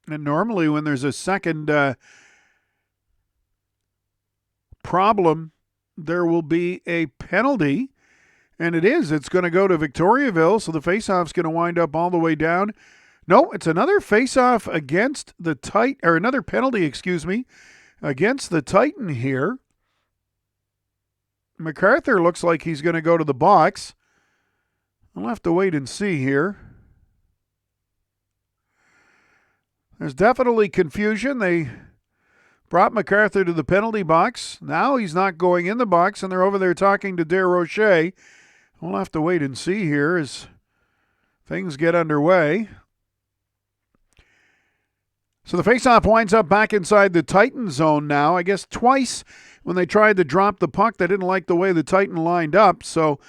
A: And normally when there's a second problem, there will be a penalty. And it is. It's going to go to Victoriaville, so the faceoff's going to wind up all the way down. No, it's another faceoff against the Titan, or another penalty, against the Titan here. MacArthur looks like he's going to go to the box. I'll have to wait and see here. There's definitely confusion. They brought MacArthur to the penalty box. Now he's not going in the box, and they're over there talking to Desrochers. We'll have to wait and see here as things get underway. So the faceoff winds up back inside the Titan zone now. I guess twice when they tried to drop the puck, they didn't like the way the Titan lined up. So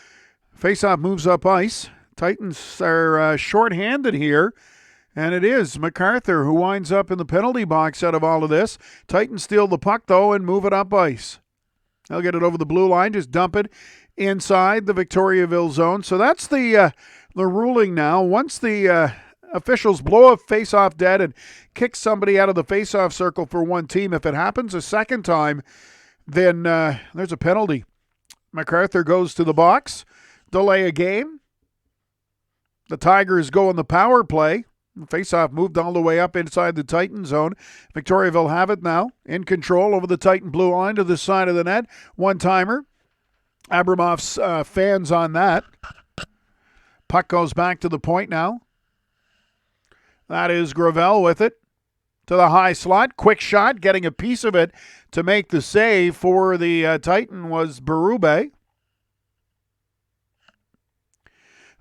A: faceoff moves up ice. Titans are shorthanded here. And it is MacArthur who winds up in the penalty box out of all of this. Titans steal the puck, though, and move it up ice. They'll get it over the blue line, just dump it inside the Victoriaville zone. So that's the ruling now. Once the officials blow a face-off dead and kick somebody out of the face-off circle for one team, if it happens a second time, then there's a penalty. MacArthur goes to the box, delay a game. The Tigers go in the power play. Face-off moved all the way up inside the Titan zone. Victoriaville have it now, in control over the Titan blue line to the side of the net. One-timer. Abramov's fans on that. Puck goes back to the point now. That is Gravel with it. to the high slot. Quick shot, getting a piece of it to make the save for the Titan was Berube.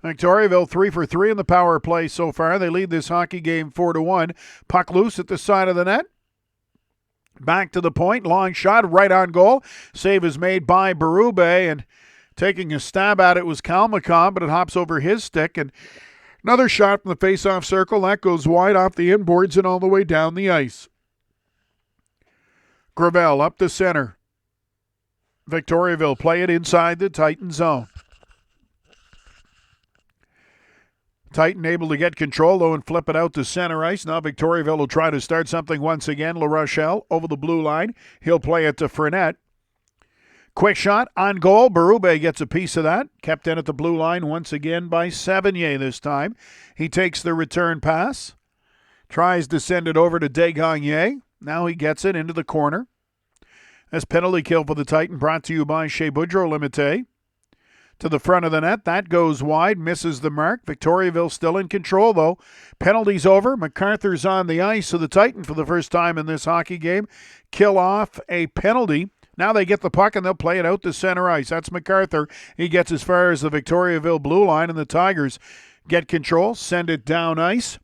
A: Victoriaville 3 for 3 in the power play so far. They lead this hockey game 4-1. Puck loose at the side of the net. Back to the point. Long shot right on goal. Save is made by Berube, and taking a stab at it was Kalmakow, but it hops over his stick. And another shot from the face-off circle. That goes wide off the inboards and all the way down the ice. Gravel up the center. Victoriaville play it inside the Titan zone. Titan able to get control, though, and flip it out to center ice. Now Victoriaville will try to start something once again. La Rochelle over the blue line. He'll play it to Frenette. Quick shot on goal. Berube gets a piece of that. Kept in at the blue line once again by Savigny this time. He takes the return pass. Tries to send it over to Desgagne. Now he gets it into the corner. This penalty kill for the Titan brought to you by Chez Boudreaux Limité. To the front of the net. That goes wide. Misses the mark. Victoriaville still in control, though. Penalty's over. MacArthur's on the ice. So the Titan, for the first time in this hockey game, kill off a penalty. Now they get the puck and they'll play it out to center ice. That's MacArthur. He gets as far as the Victoriaville blue line, and the Tigers get control. Send it down ice.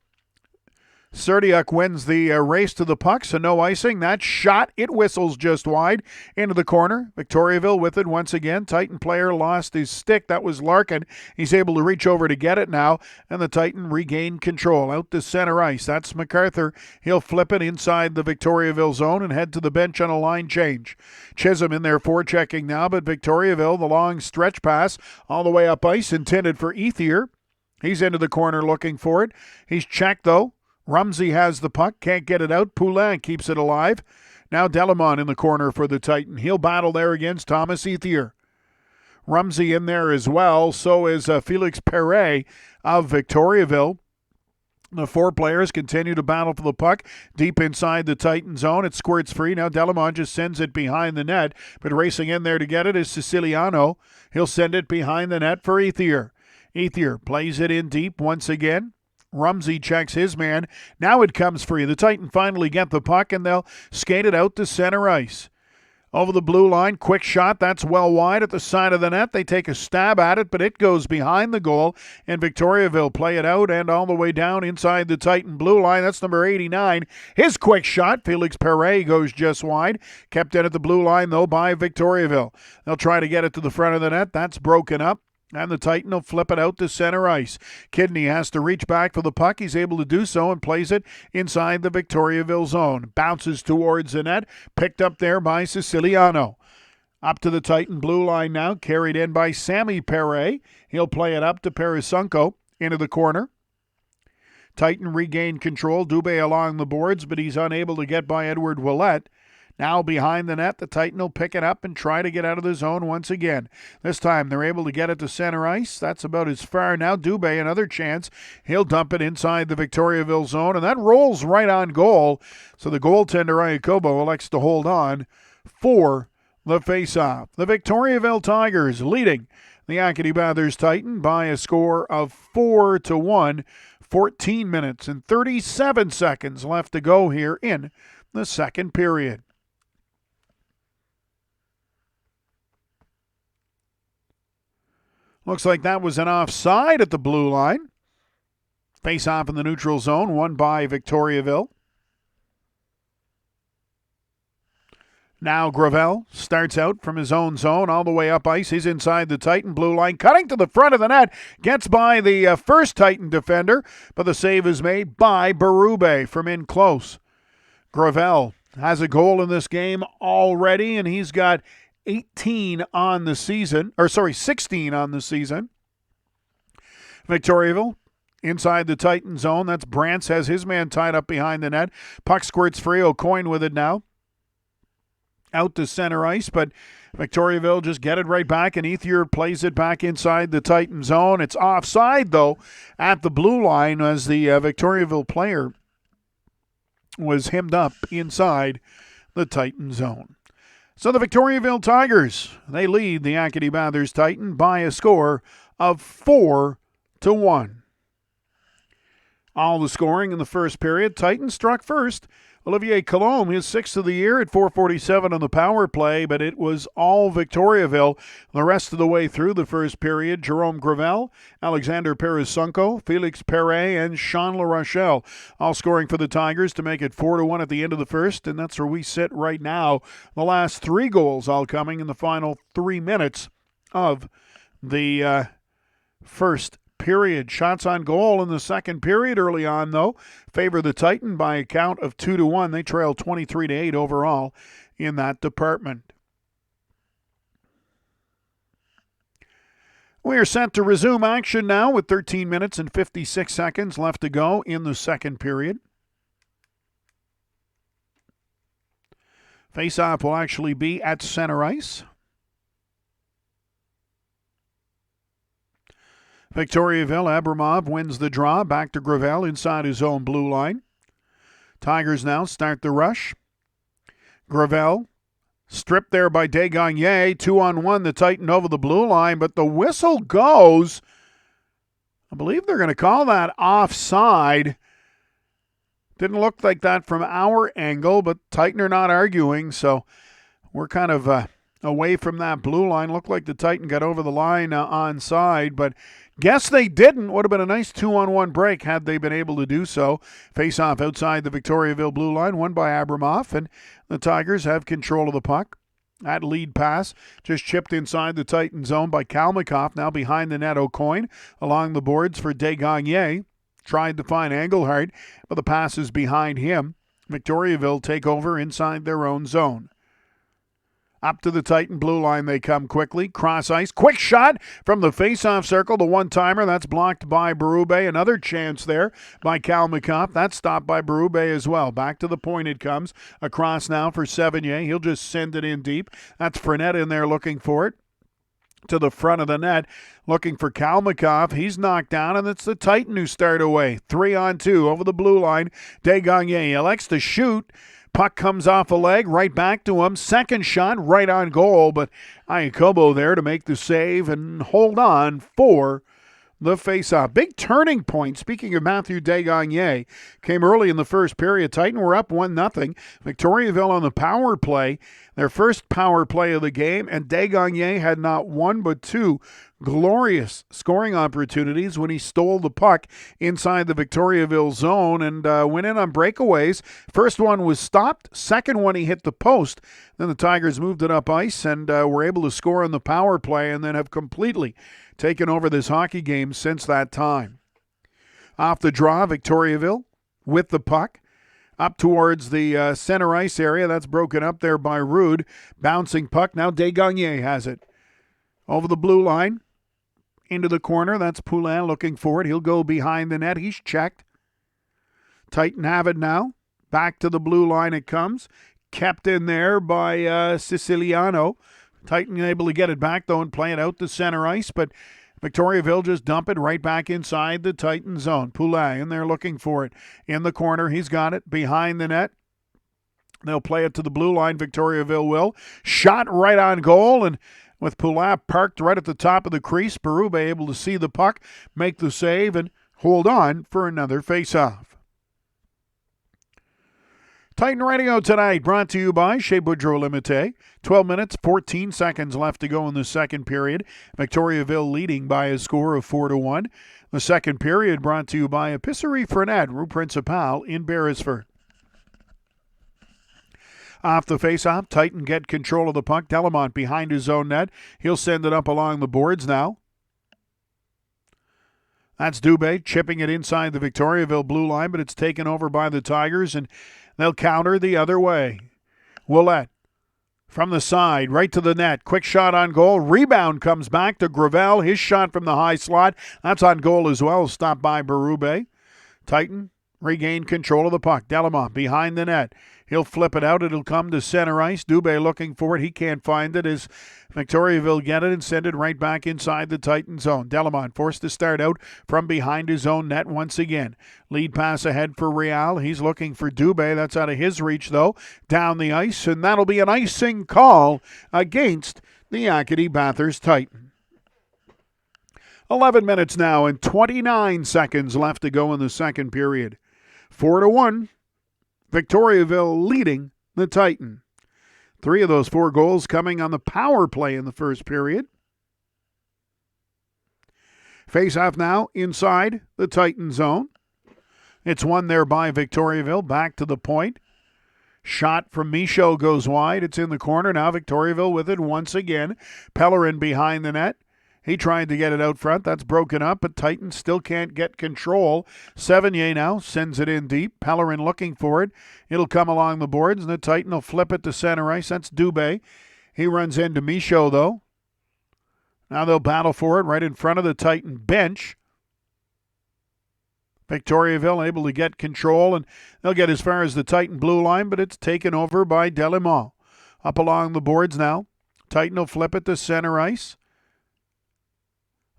A: Serdiuk wins the race to the puck, so no icing. That shot, it whistles just wide into the corner. Victoriaville with it once again. Titan player lost his stick. That was Larkin. He's able to reach over to get it now, and the Titan regained control. Out to center ice. That's MacArthur. He'll flip it inside the Victoriaville zone and head to the bench on a line change. Chisholm in there forechecking now, but Victoriaville, the long stretch pass all the way up ice, intended for Ethier. He's into the corner looking for it. He's checked, though. Rumsey has the puck, can't get it out. Poulin keeps it alive. Now Delamont in the corner for the Titan. He'll battle there against Thomas Ethier. Rumsey in there as well. So is Felix Perret of Victoriaville. The four players continue to battle for the puck deep inside the Titan zone. It squirts free. Now Delamont just sends it behind the net, but racing in there to get it is Siciliano. He'll send it behind the net for Ethier. Ethier plays it in deep once again. Rumsey checks his man. Now it comes free. The Titan finally get the puck, and they'll skate it out to center ice. Over the blue line, quick shot. That's well wide at the side of the net. They take a stab at it, but it goes behind the goal, and Victoriaville play it out and all the way down inside the Titan blue line. That's number 89. His quick shot, Felix Perret, goes just wide. Kept in at the blue line, though, by Victoriaville. They'll try to get it to the front of the net. That's broken up. And the Titan will flip it out to center ice. Kidney has to reach back for the puck. He's able to do so and plays it inside the Victoriaville zone. Bounces towards the net. Picked up there by Siciliano. Up to the Titan blue line now. Carried in by Sammy Perret. He'll play it up to Perisunko into the corner. Titan regained control. Dubé along the boards, but he's unable to get by Edward Ouellette. Now behind the net, the Titan will pick it up and try to get out of the zone once again. This time they're able to get it to center ice. That's about as far. Now Dubé, another chance. He'll dump it inside the Victoriaville zone, and that rolls right on goal. So the goaltender, Iacobo, elects to hold on for the face-off. The Victoriaville Tigers leading the Acadie-Bathurst Titan by a score of 4-1. 14 minutes and 37 seconds left to go here in the second period. Looks like that was an offside at the blue line. Face off in the neutral zone, won by Victoriaville. Now Gravel starts out from his own zone all the way up ice. He's inside the Titan blue line, cutting to the front of the net. Gets by the first Titan defender, but the save is made by Berube from in close. Gravel has a goal in this game already, and he's got 16 on the season. Victoriaville inside the Titan zone. That's Brantz has his man tied up behind the net. Puck squirts free. O'Coin with it now. Out to center ice, but Victoriaville just get it right back, and Ethier plays it back inside the Titan zone. It's offside, though, at the blue line as the Victoriaville player was hemmed up inside the Titan zone. So the Victoriaville Tigers, they lead the Acadie-Bathurst Titan by a score of 4-1. All the scoring in the first period. Titans struck first Olivier Colombe, his 6th of the year at .447 on the power play, but it was all Victoriaville the rest of the way through the first period. Jerome Gravel, Alexander Peresunko, Felix Perret, and Sean LaRochelle all scoring for the Tigers to make it 4-1 at the end of the first, and that's where we sit right now. The last 3 goals all coming in the final 3 minutes of the first period. Shots on goal in the second period early on, though, favor the Titan by a count of 2-1. They trail 23-8 overall in that department. We are set to resume action now with 13 minutes and 56 seconds left to go in the second period. Face-off will actually be at center ice. Victoriaville, Abramov wins the draw. Back to Gravel inside his own blue line. Tigers now start the rush. Gravel stripped there by Desgagnés. 2-on-1, the Titan over the blue line, but the whistle goes. I believe they're going to call that offside. Didn't look like that from our angle, but Titan are not arguing, so we're kind of away from that blue line. Looked like the Titan got over the line onside, but guess they didn't. Would have been a nice 2-on-1 break had they been able to do so. Face-off outside the Victoriaville blue line, won by Abramov, and the Tigers have control of the puck. That lead pass just chipped inside the Titan zone by Kalmakoff. Now behind the net, O'Coin along the boards for Desgagnés. Tried to find Engelhardt, but the pass is behind him. Victoriaville take over inside their own zone. Up to the Titan blue line they come quickly. Cross ice. Quick shot from the face-off circle. The one-timer. That's blocked by Berube. Another chance there by Kalmakoff. That's stopped by Berube as well. Back to the point it comes. Across now for Sevigny. He'll just send it in deep. That's Frenette in there looking for it. To the front of the net, looking for Kalmakoff. He's knocked down, and it's the Titan who start away. 3-on-2 over the blue line. Desgagnés elects to shoot. Puck comes off a leg, right back to him. Second shot, right on goal, but Iacobo there to make the save and hold on for the faceoff. Big turning point, speaking of Matthew Desgagnés, came early in the first period. Titan were up 1-0. Victoriaville on the power play, their first power play of the game, and Desgagnés had not one but 2 glorious scoring opportunities when he stole the puck inside the Victoriaville zone and went in on breakaways. First one was stopped. Second one, he hit the post. Then the Tigers moved it up ice and were able to score on the power play and then have completely taken over this hockey game since that time. Off the draw, Victoriaville with the puck. Up towards the center ice area. That's broken up there by Rude. Bouncing puck. Now Desgagnés has it. Over the blue line. Into the corner. That's Poulin looking for it. He'll go behind the net. He's checked. Titan have it now. Back to the blue line it comes. Kept in there by Siciliano. Titan able to get it back, though, and play it out to center ice, but Victoriaville just dump it right back inside the Titan zone. Poulin in there looking for it. In the corner, he's got it behind the net. They'll play it to the blue line, Victoriaville will. Shot right on goal, and with Poulin parked right at the top of the crease, Berube able to see the puck, make the save, and hold on for another face-off. Titan Radio tonight brought to you by Chez Boudreau Limité. 12 minutes, 14 seconds left to go in the second period. Victoriaville leading by a score of 4-1. The second period brought to you by Epicerie Frenette, Rue Principale in Beresford. Off the face-off, Titan get control of the puck. Delamont behind his own net. He'll send it up along the boards now. That's Dubé chipping it inside the Victoriaville blue line, but it's taken over by the Tigers, and they'll counter the other way. Ouellette from the side, right to the net. Quick shot on goal. Rebound comes back to Gravel. His shot from the high slot. That's on goal as well. Stopped by Berube. Titan regain control of the puck. Delamont behind the net. He'll flip it out. It'll come to center ice. Dubé looking for it. He can't find it as Victoriaville get it and send it right back inside the Titan zone. Delamont forced to start out from behind his own net once again. Lead pass ahead for Real. He's looking for Dubé. That's out of his reach, though. Down the ice, and that'll be an icing call against the Acadie-Bathurst Titan. 11 minutes now and 29 seconds left to go in the second period. 4-1. Victoriaville leading the Titan. 3 of those 4 goals coming on the power play in the first period. Face-off now inside the Titan zone. It's won there by Victoriaville. Back to the point. Shot from Michaud goes wide. It's in the corner. Now Victoriaville with it once again. Pellerin behind the net. He tried to get it out front. That's broken up, but Titan still can't get control. Sevigny now sends it in deep. Pellerin looking for it. It'll come along the boards, and the Titan will flip it to center ice. That's Dubé. He runs into Michaud, though. Now they'll battle for it right in front of the Titan bench. Victoriaville able to get control, and they'll get as far as the Titan blue line, but it's taken over by Delimont. Up along the boards now. Titan will flip it to center ice.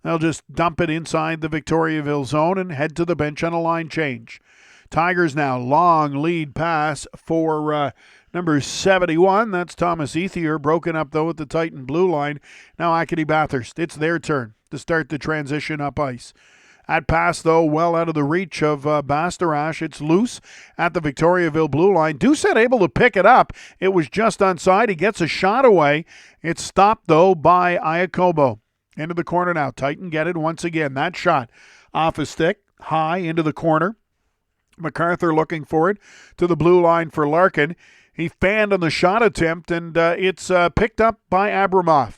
A: They'll just dump it inside the Victoriaville zone and head to the bench on a line change. Tigers now, long lead pass for number 71. That's Thomas Ethier, broken up though at the Titan blue line. Now Acadie-Bathurst. It's their turn to start the transition up ice. That pass, though, well out of the reach of Bastarache. It's loose at the Victoriaville blue line. Doucette able to pick it up. It was just onside. He gets a shot away. It's stopped, though, by Iacobo. Into the corner now. Titan get it once again. That shot off a stick, high into the corner. MacArthur looking for it to the blue line for Larkin. He fanned on the shot attempt, and it's picked up by Abramoff.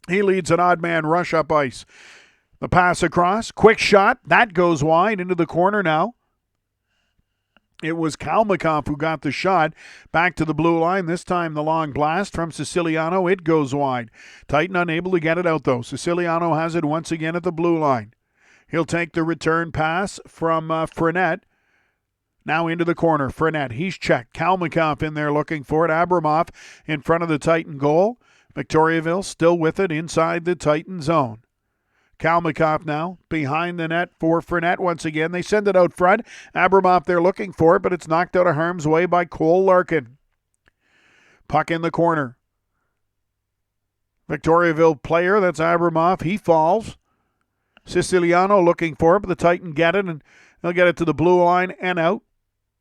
A: He leads an odd man rush up ice. The pass across, quick shot, that goes wide into the corner now. It was Kalmakoff who got the shot back to the blue line. This time the long blast from Siciliano. It goes wide. Titan unable to get it out, though. Siciliano has it once again at the blue line. He'll take the return pass from Frenette. Now into the corner. Frenette, he's checked. Kalmakoff in there looking for it. Abramoff in front of the Titan goal. Victoriaville still with it inside the Titan zone. Kalmakoff now behind the net for Frenette once again. They send it out front. Abramoff there looking for it, but it's knocked out of harm's way by Cole Larkin. Puck in the corner. Victoriaville player, that's Abramoff. He falls. Siciliano looking for it, but the Titan get it, and they'll get it to the blue line and out.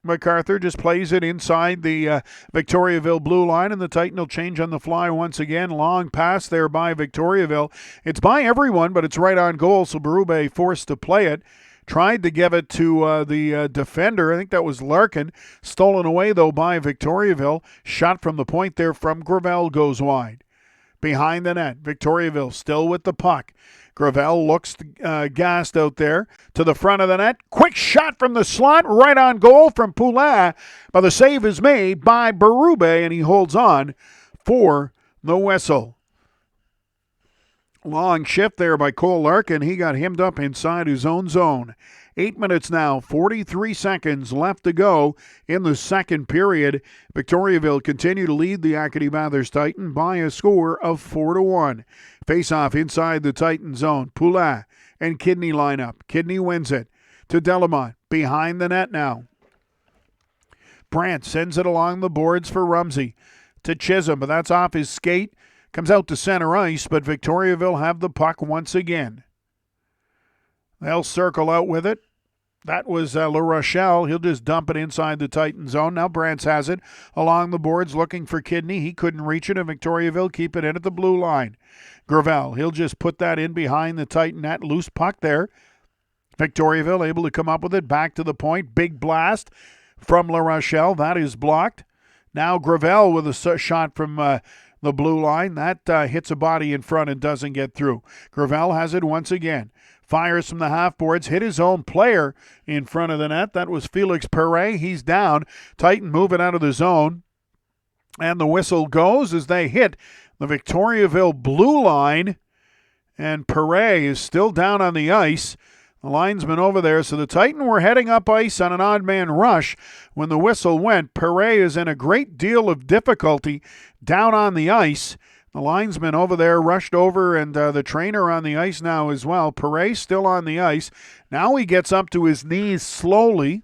A: MacArthur just plays it inside the Victoriaville blue line, and the Titan will change on the fly once again. Long pass there by Victoriaville. It's by everyone, but it's right on goal, so Berube forced to play it. Tried to give it to the defender. I think that was Larkin. Stolen away, though, by Victoriaville. Shot from the point there from Gravel goes wide. Behind the net, Victoriaville still with the puck. Gravel looks gassed out there to the front of the net. Quick shot from the slot, right on goal from Poulin. But the save is made by Berube, and he holds on for the whistle. Long shift there by Cole Larkin. He got hemmed up inside his own zone. 8 minutes now, 43 seconds left to go in the second period. Victoriaville continue to lead the Acadie-Bathurst Titan by a score of 4-1. Face-off inside the Titan zone. Poulin and Kidney line up. Kidney wins it to Delimont. Behind the net now. Brandt sends it along the boards for Rumsey to Chisholm, but that's off his skate. Comes out to center ice, but Victoriaville have the puck once again. They'll circle out with it. That was La Rochelle. He'll just dump it inside the Titan zone. Now Brantz has it along the boards looking for Kidney. He couldn't reach it, and Victoriaville keep it in at the blue line. Gravel, he'll just put that in behind the Titan net. Loose puck there. Victoriaville able to come up with it. Back to the point. Big blast from La Rochelle. That is blocked. Now Gravel with a shot from the blue line. That hits a body in front and doesn't get through. Gravel has it once again. Fires from the half boards, hit his own player in front of the net. That was Felix Perret. He's down. Titan moving out of the zone. And the whistle goes as they hit the Victoriaville blue line. And Perret is still down on the ice. The linesman over there. So the Titan were heading up ice on an odd man rush when the whistle went. Perret is in a great deal of difficulty down on the ice. The linesman over there rushed over, and the trainer on the ice now as well. Perret still on the ice. Now he gets up to his knees slowly.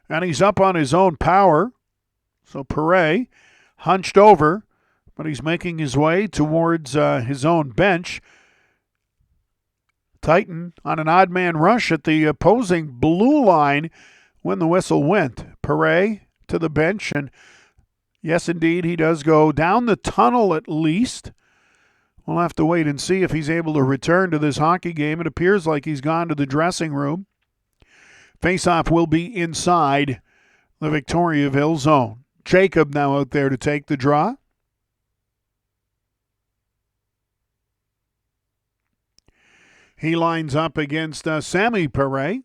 A: And he's up on his own power. So Perret hunched over, but he's making his way towards his own bench. Titan on an odd man rush at the opposing blue line when the whistle went. Perret to the bench, and yes, indeed, he does go down the tunnel at least. We'll have to wait and see if he's able to return to this hockey game. It appears like he's gone to the dressing room. Faceoff will be inside the Victoriaville zone. Jacob now out there to take the draw. He lines up against Sammy Perret.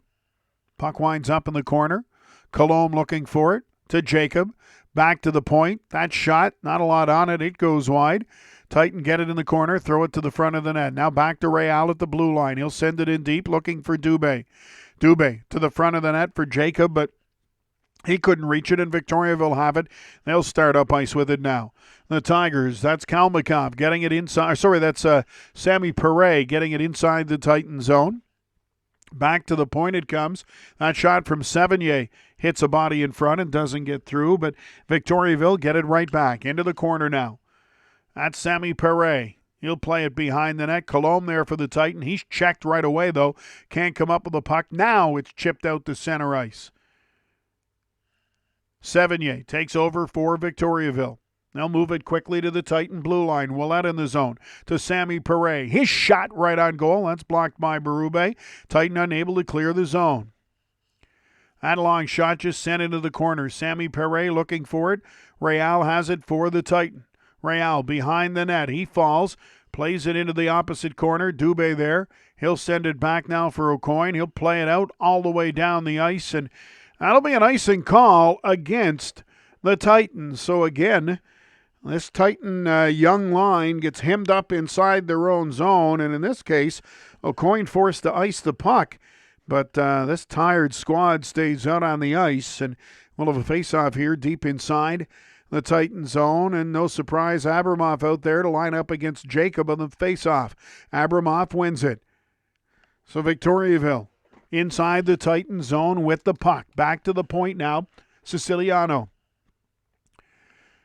A: Puck winds up in the corner. Colomb looking for it to Jacob. Back to the point. That shot, not a lot on it. It goes wide. Titan get it in the corner, throw it to the front of the net. Now back to Real at the blue line. He'll send it in deep, looking for Dubé. Dubé to the front of the net for Jacob, but he couldn't reach it, and Victoriaville have it. They'll start up ice with it now. The Tigers, that's Kalmikov getting it inside. Sorry, that's Sammy Perret getting it inside the Titan zone. Back to the point it comes. That shot from Sevigny hits a body in front and doesn't get through, but Victoriaville get it right back into the corner now. That's Sammy Perret. He'll play it behind the net. Colomb there for the Titan. He's checked right away, though. Can't come up with the puck. Now it's chipped out to center ice. Sevigny takes over for Victoriaville. They'll move it quickly to the Titan blue line. Willett in the zone to Sammy Perret. His shot right on goal. That's blocked by Berube. Titan unable to clear the zone. That long shot just sent into the corner. Sammy Perret looking for it. Real has it for the Titan. Real behind the net. He falls. Plays it into the opposite corner. Dubé there. He'll send it back now for O'Coin. He'll play it out all the way down the ice, and that'll be an icing call against the Titans. So again, this Titan young line gets hemmed up inside their own zone, and in this case, O'Coin forced to ice the puck. But this tired squad stays out on the ice, and we'll have a face-off here deep inside the Titan zone, and no surprise, Abramov out there to line up against Jacob on the face-off. Abramov wins it. So Victoriaville inside the Titan zone with the puck. Back to the point now, Siciliano.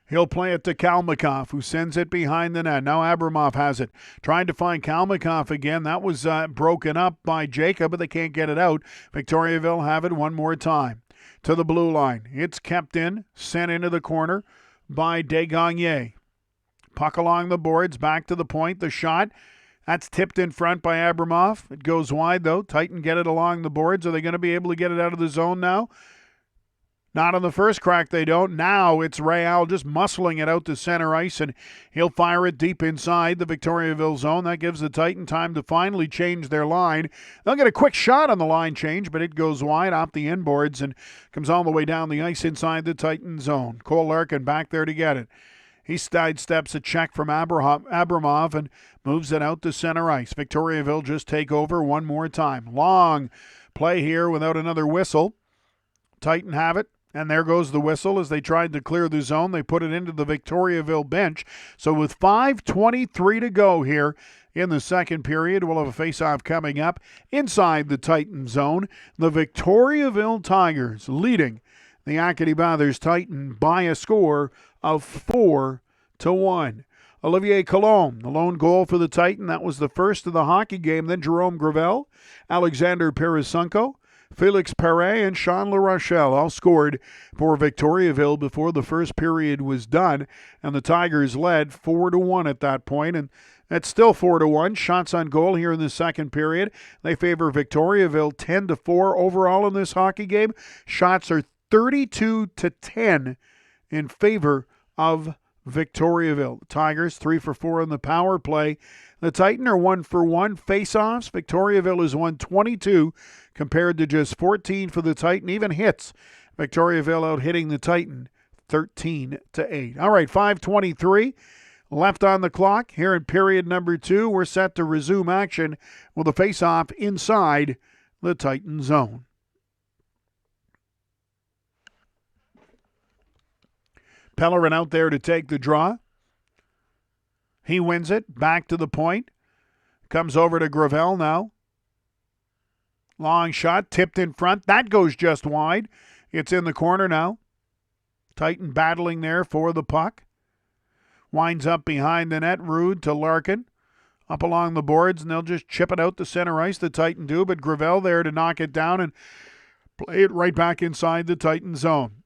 A: He'll play it to Kalmikov, who sends it behind the net. Now Abramov has it. Trying to find Kalmikov again. That was broken up by Jacob, but they can't get it out. Victoriaville have it one more time. To the blue line. It's kept in, sent into the corner by Desgagnés. Puck along the boards, back to the point. The shot, that's tipped in front by Abramov. It goes wide, though. Titan get it along the boards. Are they going to be able to get it out of the zone now? Not on the first crack, they don't. Now it's Real just muscling it out to center ice, and he'll fire it deep inside the Victoriaville zone. That gives the Titan time to finally change their line. They'll get a quick shot on the line change, but it goes wide off the inboards and comes all the way down the ice inside the Titan zone. Cole Larkin back there to get it. He sidesteps a check from Abramov and moves it out to center ice. Victoriaville just take over one more time. Long play here without another whistle. Titan have it. And there goes the whistle as they tried to clear the zone. They put it into the Victoriaville bench. So with 5:23 to go here in the second period, we'll have a face-off coming up inside the Titan zone. The Victoriaville Tigers leading the Acadie-Bathurst Titan by a score of 4-1. Olivier Colomb, the lone goal for the Titan. That was the first of the hockey game. Then Jerome Gravel, Alexander Perisunko, Felix Perret, and Sean LaRochelle all scored for Victoriaville before the first period was done, and the Tigers led 4-1 at that point, and that's still 4-1. Shots on goal here in the second period. They favor Victoriaville 10-4 overall in this hockey game. Shots are 32-10 in favor of Victoriaville. The Tigers 3 for 4 in the power play. The Titan are 1 for 1 face-offs. Victoriaville is 122 compared to just 14 for the Titan. Even hits. Victoriaville out hitting the Titan 13-8. All right, 5:23 left on the clock here in period number 2. We're set to resume action with a face-off inside the Titan zone. Pellerin out there to take the draw. He wins it. Back to the point. Comes over to Gravel now. Long shot. Tipped in front. That goes just wide. It's in the corner now. Titan battling there for the puck. Winds up behind the net. Rude to Larkin. Up along the boards, and they'll just chip it out to center ice. The Titan do, but Gravel there to knock it down, and Play it right back inside the Titan zone.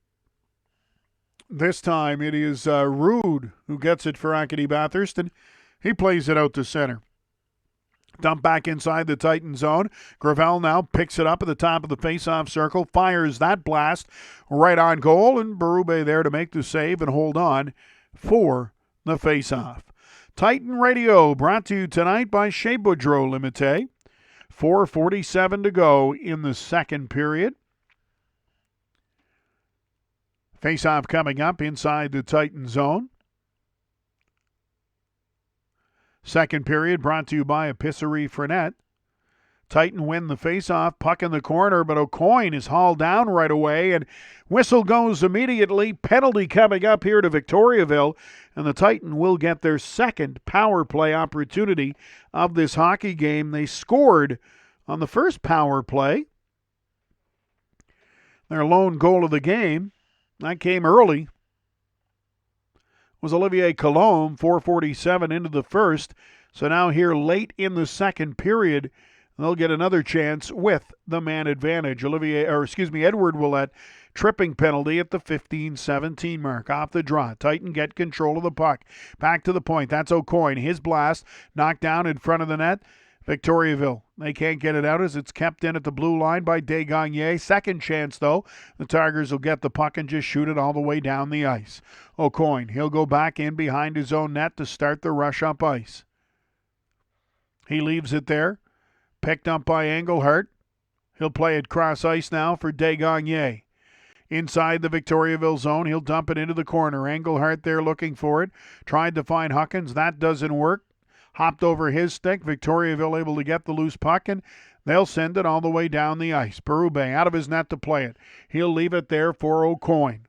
A: This time it is Rude who gets it for Acadie-Bathurst, and he plays it out to center. Dump back inside the Titan zone. Gravel now picks it up at the top of the face-off circle, fires that blast right on goal, and Berube there to make the save and hold on for the face-off. Titan Radio brought to you tonight by Chez Boudreau Limité. 4:47 to go in the second period. Face-off coming up inside the Titan zone. Second period brought to you by Epicerie Frenette. Titan win the face-off, puck in the corner, but O'Coin is hauled down right away, and whistle goes immediately. Penalty coming up here to Victoriaville, and the Titan will get their second power play opportunity of this hockey game. They scored on the first power play. Their lone goal of the game, that came early, was Olivier Colombe, 4:47 into the first. So now here late in the second period, they'll get another chance with the man advantage. Edward Willett, tripping penalty at the 15-17 mark. Off the draw. Titan get control of the puck. Back to the point. That's O'Coin. His blast knocked down in front of the net. Victoriaville, they can't get it out as it's kept in at the blue line by Desgagnés. Second chance, though. The Tigers will get the puck and just shoot it all the way down the ice. O'Coin, he'll go back in behind his own net to start the rush up ice. He leaves it there. Picked up by Engelhardt. He'll play it cross ice now for Desgagnés. Inside the Victoriaville zone, he'll dump it into the corner. Engelhardt there looking for it. Tried to find Huckins. That doesn't work. Hopped over his stick. Victoriaville able to get the loose puck, and they'll send it all the way down the ice. Berube out of his net to play it. He'll leave it there for O'Coin.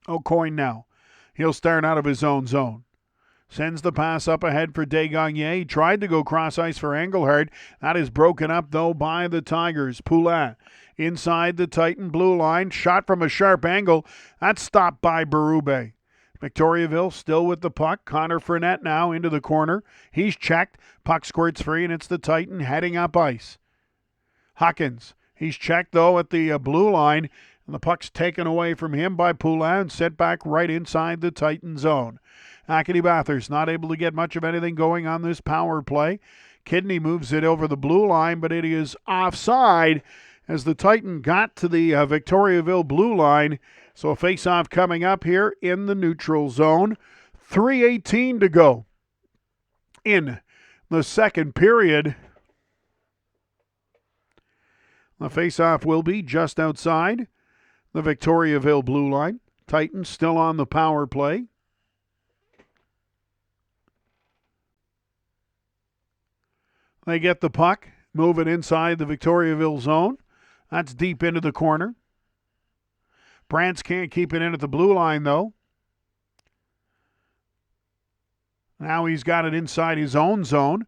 A: O'Coin now. He'll start out of his own zone. Sends the pass up ahead for Desgagnés. He tried to go cross ice for Engelhardt. That is broken up, though, by the Tigers. Poulin inside the Titan blue line. Shot from a sharp angle. That's stopped by Berube. Victoriaville still with the puck. Connor Frenette now into the corner. He's checked. Puck squirts free, and it's the Titan heading up ice. Huckins. He's checked, though, at the blue line, and the puck's taken away from him by Poulin and sent back right inside the Titan zone. Acadie-Bathurst not able to get much of anything going on this power play. Kidney moves it over the blue line, but it is offside as the Titan got to the Victoriaville blue line. So a face-off coming up here in the neutral zone. 3:18 to go in the second period. The face-off will be just outside the Victoriaville blue line. Titans still on the power play. They get the puck, move it inside the Victoriaville zone. That's deep into the corner. Brantz can't keep it in at the blue line, though. Now he's got it inside his own zone.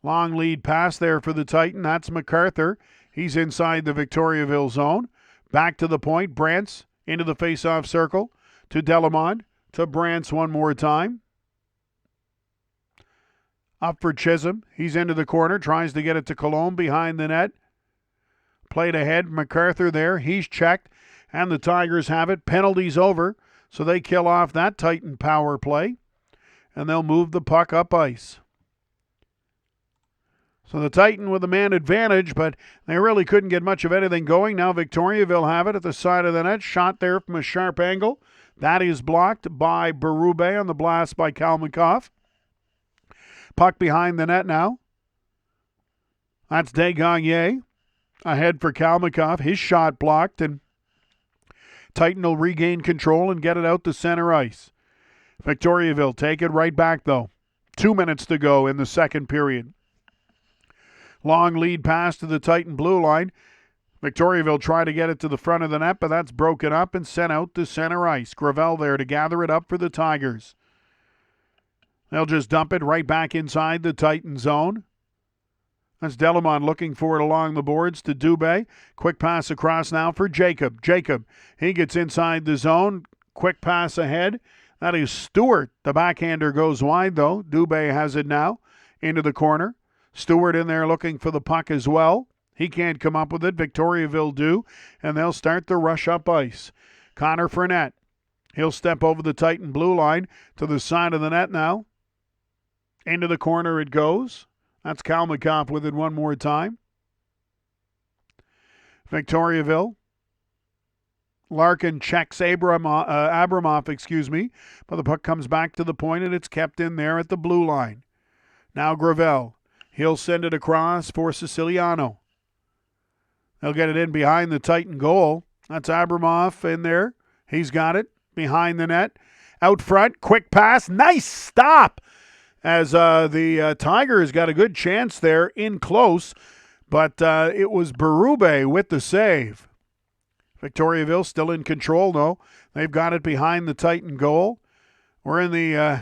A: Long lead pass there for the Titan. That's MacArthur. He's inside the Victoriaville zone. Back to the point. Brantz into the face-off circle. To Delamont. To Brantz one more time. Up for Chisholm. He's into the corner. Tries to get it to Colombe behind the net. Played ahead. MacArthur there. He's checked. And the Tigers have it. Penalties over. So they kill off that Titan power play. And they'll move the puck up ice. So the Titan with a man advantage, but they really couldn't get much of anything going. Now Victoriaville have it at the side of the net. Shot there from a sharp angle. That is blocked by Berube on the blast by Kalmikoff. Puck behind the net now. That's Desgagnés. Ahead for Kalmikoff. His shot blocked, and Titan will regain control and get it out to center ice. Victoriaville take it right back, though. 2 minutes to go in the second period. Long lead pass to the Titan blue line. Victoriaville try to get it to the front of the net, but that's broken up and sent out to center ice. Gravel there to gather it up for the Tigers. They'll just dump it right back inside the Titan zone. That's Delamont looking for it along the boards to Dubé. Quick pass across now for Jacob. Jacob, he gets inside the zone. Quick pass ahead. That is Stewart. The backhander goes wide, though. Dubé has it now into the corner. Stewart in there looking for the puck as well. He can't come up with it. Victoriaville do, and they'll start the rush up ice. Connor Fournette. He'll step over the Titan blue line to the side of the net now. Into the corner it goes. That's Kalmakoff with it one more time. Victoriaville. Larkin checks Abramoff, but the puck comes back to the point and it's kept in there at the blue line. Now Gravel. He'll send it across for Siciliano. They'll get it in behind the Titan goal. That's Abramoff in there. He's got it behind the net. Out front, quick pass. Nice stop as the Tigers got a good chance there in close, but it was Berube with the save. Victoriaville still in control, though. They've got it behind the Titan goal. We're in the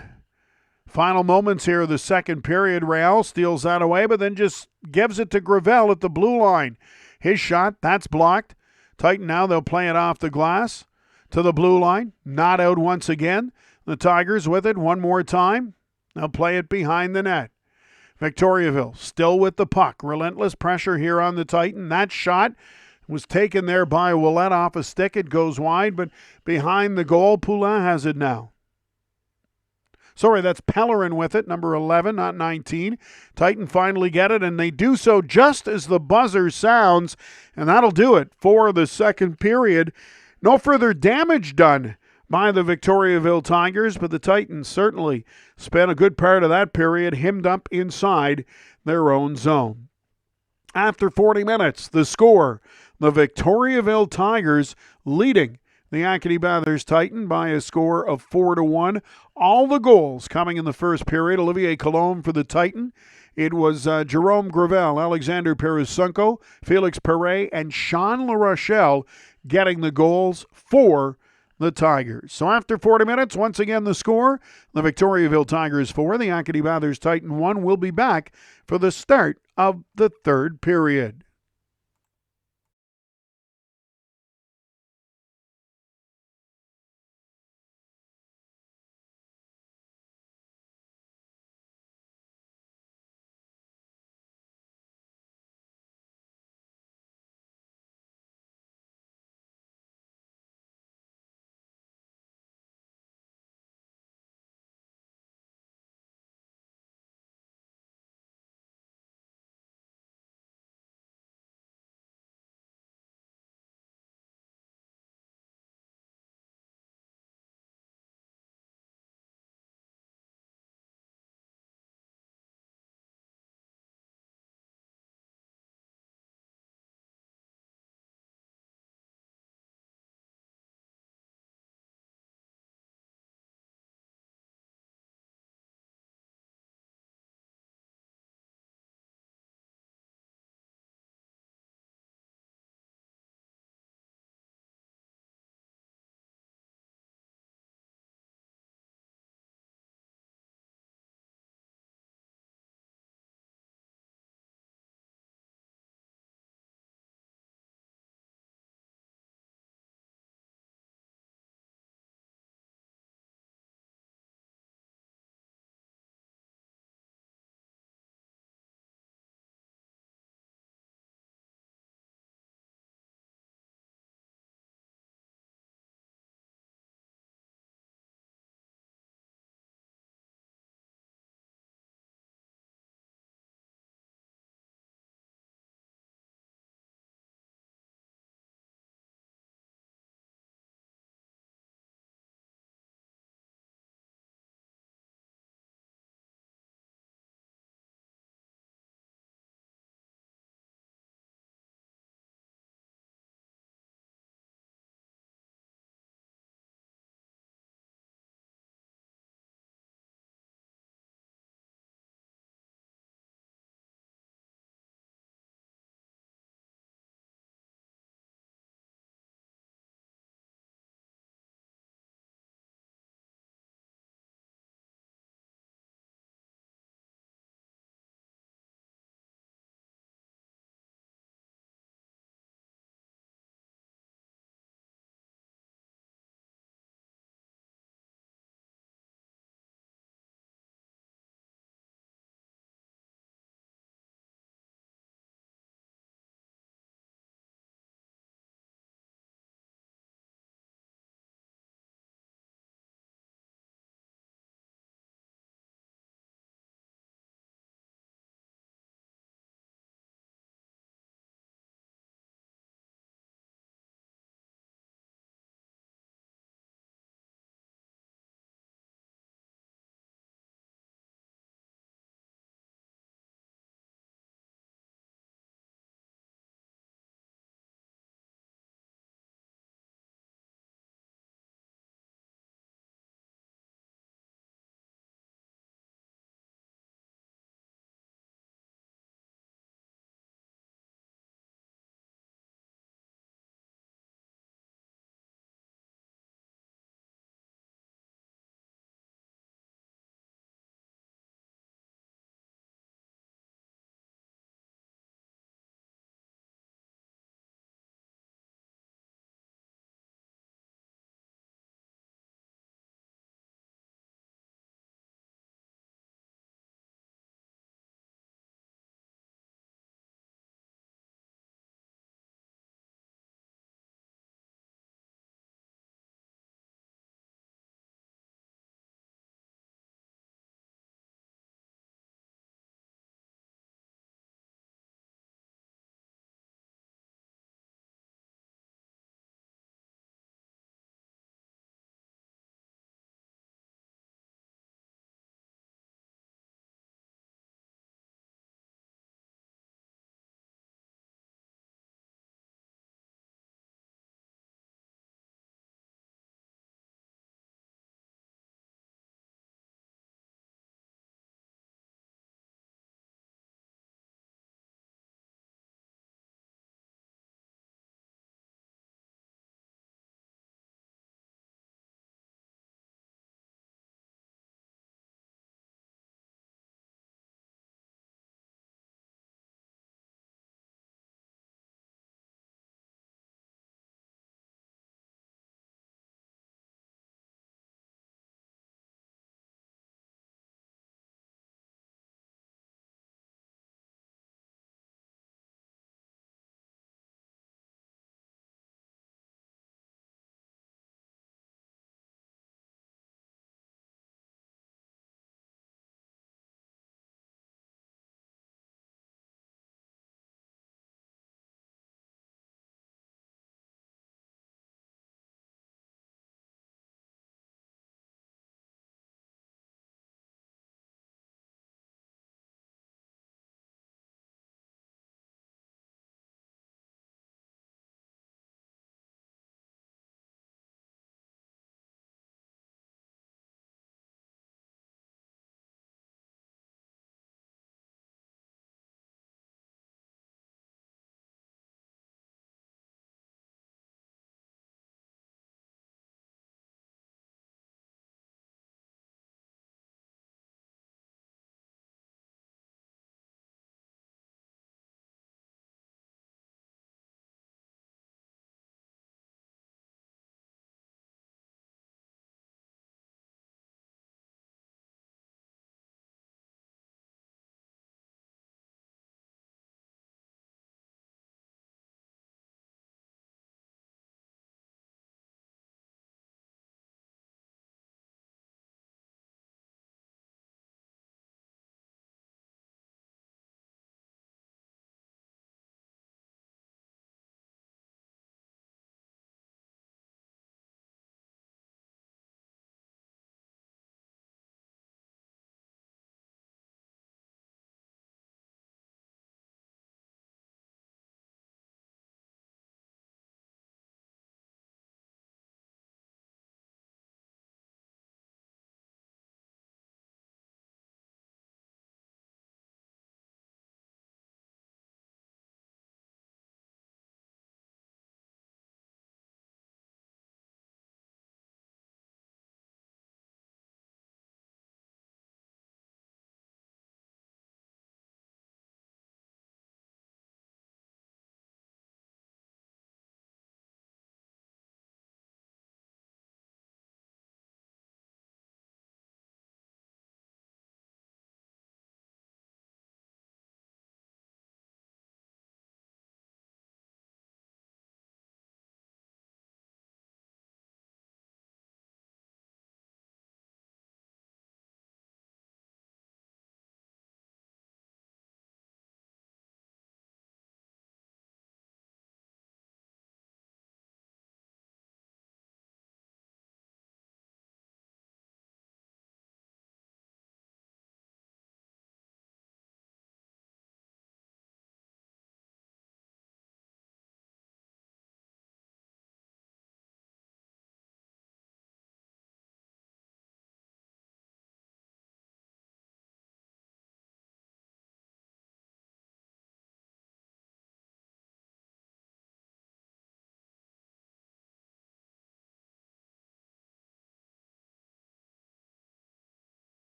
A: final moments here of the second period. Real steals that away, but then just gives it to Gravel at the blue line. His shot, that's blocked. Titan now, they'll play it off the glass to the blue line. Not out once again. The Tigers with it one more time. They'll play it behind the net. Victoriaville still with the puck. Relentless pressure here on the Titan. That shot was taken there by Ouellette off a stick. It goes wide, but behind the goal, Poulin has it now. Sorry, that's Pellerin with it, number 11, not 19. Titan finally get it, and they do so just as the buzzer sounds, and that'll do it for the second period. No further damage done by the Victoriaville Tigers, but the Titans certainly spent a good part of that period hemmed up inside their own zone. After 40 minutes, the score, the Victoriaville Tigers leading the Acadie-Bathurst Titan by a score of 4-1. All the goals coming in the first period. Olivier Colombe for the Titan. It was Jerome Gravel, Alexander Peresunko, Felix Perret, and Sean LaRochelle getting the goals for the Tigers. So after 40 minutes, once again the score, the Victoriaville Tigers 4, the Acadie-Bathurst Titan 1. Will be back for the start of the third period.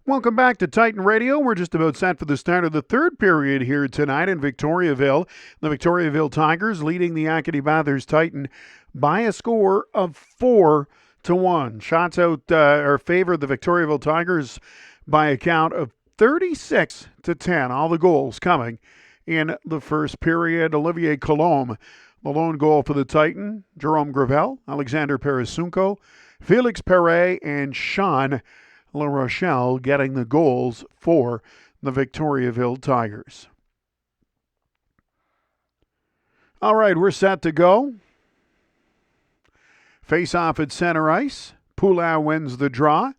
A: Welcome back to Titan Radio. We're just about set for the start of the third period here tonight in Victoriaville. The Victoriaville Tigers leading the Acadie-Bathurst Titan by a score of 4-1. Shots out favor the Victoriaville Tigers by a count of 36-10. All the goals coming in the first period. Olivier Colombe, the lone goal for the Titan. Jerome Gravel, Alexander Parasunko, Felix Perret, and Sean La Rochelle getting the goals for the Victoriaville Tigers. All right, we're set to go. Face off at center ice. Poulin wins the draw,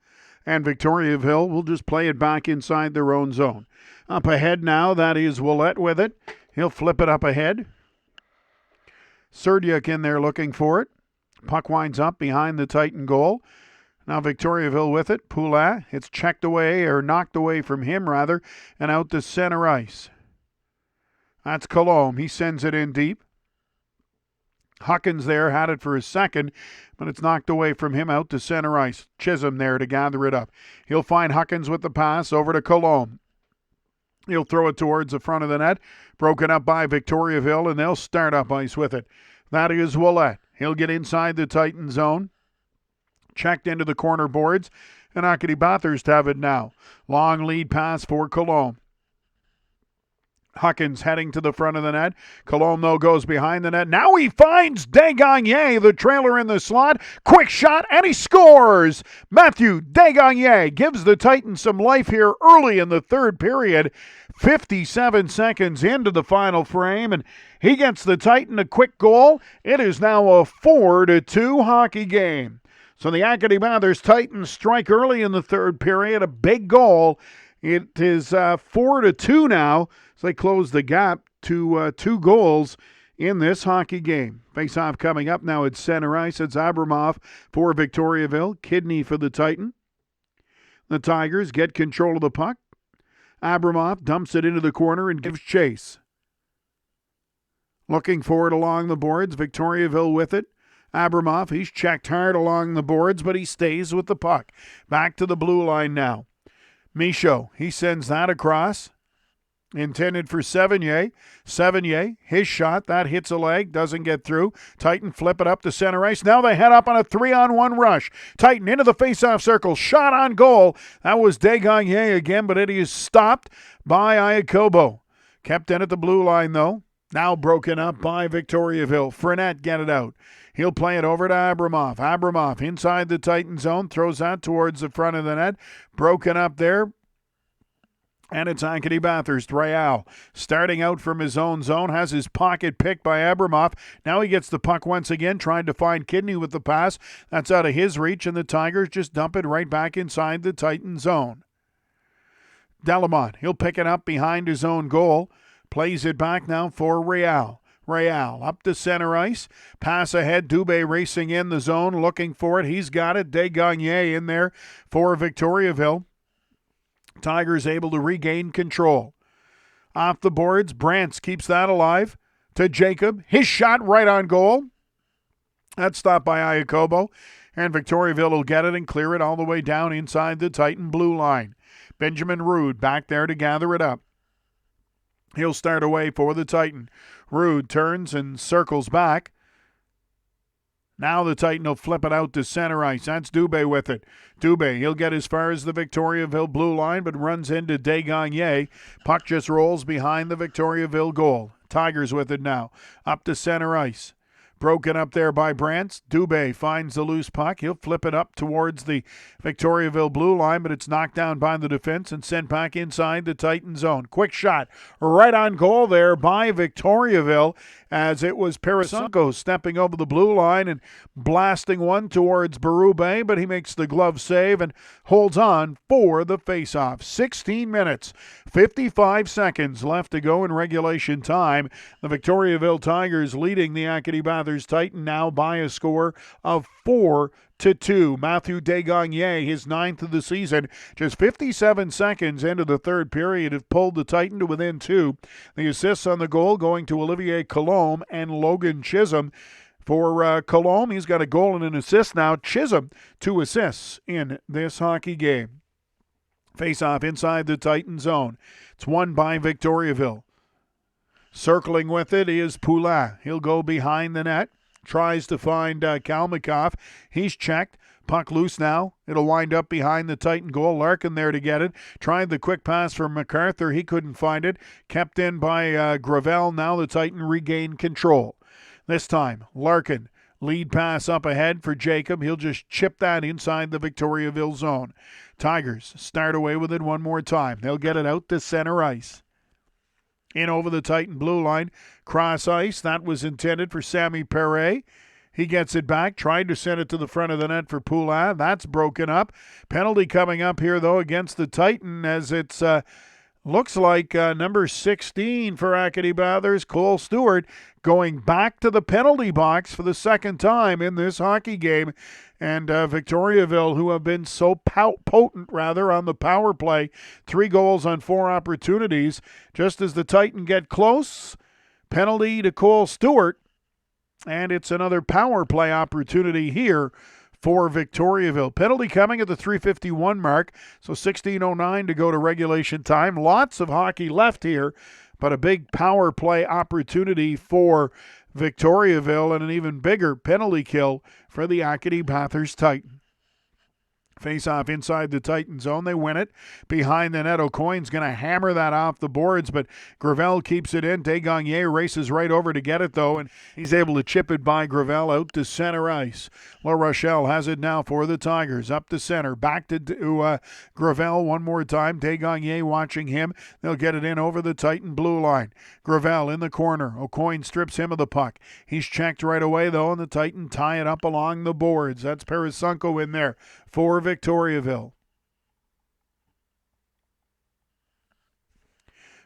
A: and Victoriaville will just play it back inside their own zone. Up ahead now, that is Willett with it. He'll flip it up ahead. Serdyuk in there looking for it. Puck winds up behind the Titan goal. Now Victoriaville with it. Poulin, it's checked away, or knocked away from him rather, and out to center ice. That's Colombe. He sends it in deep. Huckins there had it for a second, but it's knocked away from him out to center ice. Chisholm there to gather it up. He'll find Huckins with the pass over to Colombe. He'll throw it towards the front of the net. Broken up by Victoriaville, and they'll start up ice with it. That is Willett. He'll get inside the Titan zone. Checked into the corner boards, and Acadie-Bathurst have it now. Long lead pass for Colombe. Huckins heading to the front of the net. Colombe, though, goes behind the net. Now he finds Desgagne, the trailer in the slot. Quick shot, and he scores! Matthew Desgagne gives the Titans some life here early in the third period. 57 seconds into the final frame, and he gets the Titan a quick goal. It is now a 4-2 hockey game. So the Acadie-Bathurst Titans strike early in the third period, a big goal. It is 4-2 now, so they close the gap to 2 goals in this hockey game. Face-off coming up now at center ice. It's Abramov for Victoriaville, Kidney for the Titan. The Tigers get control of the puck. Abramov dumps it into the corner and gives chase. Looking for it along the boards, Victoriaville with it. Abramov, he's checked hard along the boards, but he stays with the puck. Back to the blue line now. Michaud, he sends that across. Intended for Sevigny. Sevigny, his shot, that hits a leg, doesn't get through. Titan flip it up to center ice. Now they head up on a 3-on-1 rush. Titan into the face-off circle. Shot on goal. That was Desgagne again, but it is stopped by Iacobo. Kept in at the blue line, though. Now broken up by Victoriaville. Frenette get it out. He'll play it over to Abramov. Abramov inside the Titan zone. Throws that towards the front of the net. Broken up there. And it's Acadie-Bathurst. Real starting out from his own zone. Has his pocket picked by Abramov. Now he gets the puck once again. Trying to find Kidney with the pass. That's out of his reach. And the Tigers just dump it right back inside the Titan zone. Delamont. He'll pick it up behind his own goal. Plays it back now for Real. Real up to center ice. Pass ahead. Dubé racing in the zone. Looking for it. He's got it. Desgagne in there for Victoriaville. Tigers able to regain control. Off the boards. Brantz keeps that alive. To Jacob. His shot right on goal. That's stopped by Iacobo. And Victoriaville will get it and clear it all the way down inside the Titan blue line. Benjamin Rude back there to gather it up. He'll start away for the Titan. Rude turns and circles back. Now the Titan will flip it out to center ice. That's Dubé with it. Dubé, he'll get as far as the Victoriaville blue line, but runs into Desgagne. Puck just rolls behind the Victoriaville goal. Tigers with it now. Up to center ice. Broken up there by Brantz. Dubé finds the loose puck. He'll flip it up towards the Victoriaville blue line, but it's knocked down by the defense and sent back inside the Titan zone. Quick shot right on goal there by Victoriaville, as it was Parasunko stepping over the blue line and blasting one towards Berube, but he makes the glove save and holds on for the faceoff. 16 minutes, 55 seconds left to go in regulation time. The Victoriaville Tigers leading the Acadie-Bathurst Titan now by a score of 4-2. Matthew Desgagne, his 9th of the season, just 57 seconds into the third period, have pulled the Titan to within 2. The assists on the goal going to Olivier Colombe and Logan Chisholm. For Colombe, he's got a goal and an assist now. Chisholm, 2 assists in this hockey game. Face-off inside the Titan zone. It's won by Victoriaville. Circling with it is Poulin. He'll go behind the net. Tries to find Kalmikoff. He's checked. Puck loose now. It'll wind up behind the Titan goal. Larkin there to get it. Tried the quick pass for MacArthur. He couldn't find it. Kept in by Gravel. Now the Titan regained control. This time, Larkin. Lead pass up ahead for Jacob. He'll just chip that inside the Victoriaville zone. Tigers start away with it one more time. They'll get it out to center ice. In over the Titan blue line. Cross ice. That was intended for Sammy Perret. He gets it back. Tried to send it to the front of the net for Poulin. That's broken up. Penalty coming up here, though, against the Titan as it's looks like number 16 for Acadie-Bathurst, Cole Stewart, going back to the penalty box for the second time in this hockey game. And Victoriaville, who have been so potent on the power play, 3 goals on 4 opportunities. Just as the Titan get close, penalty to Cole Stewart. And it's another power play opportunity here for Victoriaville. Penalty coming at the 3:51 mark, so 16:09 to go to regulation time. Lots of hockey left here, but a big power play opportunity for Victoriaville and an even bigger penalty kill for the Acadie-Bathurst Titan. Face-off inside the Titan zone. They win it. Behind the net, O'Coin's going to hammer that off the boards, but Gravel keeps it in. Desgagnés races right over to get it, though, and he's able to chip it by Gravel out to center ice. La Rochelle has it now for the Tigers. Up to center. Back to Gravel one more time. Desgagnés watching him. They'll get it in over the Titan blue line. Gravel in the corner. O'Coin strips him of the puck. He's checked right away, though, and the Titan tie it up along the boards. That's Parasunko in there for Victoriaville.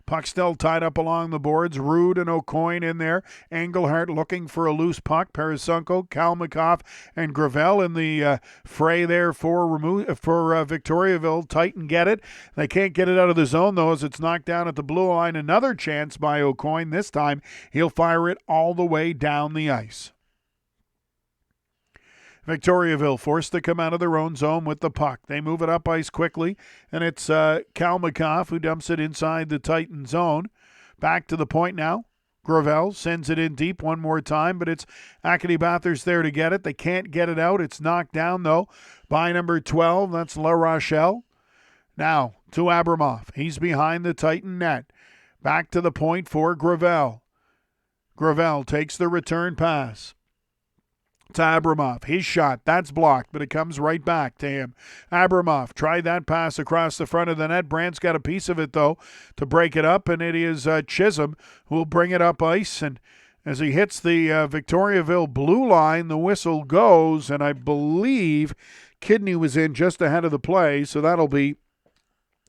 A: Puck still tied up along the boards. Rude and O'Coin in there. Engelhardt looking for a loose puck. Parasunko, Kalmikoff, and Gravel in the fray there for Victoriaville. Titan get it. They can't get it out of the zone, though, as it's knocked down at the blue line. Another chance by O'Coin. This time, he'll fire it all the way down the ice. Victoriaville forced to come out of their own zone with the puck. They move it up ice quickly, and it's Kalmikoff who dumps it inside the Titan zone. Back to the point now. Gravel sends it in deep one more time, but it's Acadie-Bathurst there to get it. They can't get it out. It's knocked down, though, by number 12. That's La Rochelle. Now to Abramoff. He's behind the Titan net. Back to the point for Gravel. Gravel takes the return pass to Abramoff. His shot, that's blocked, but it comes right back to him. Abramoff tried that pass across the front of the net. Brandt's got a piece of it, though, to break it up, and it is Chisholm who will bring it up ice. And as he hits the Victoriaville blue line, the whistle goes, and I believe Kidney was in just ahead of the play, so that'll be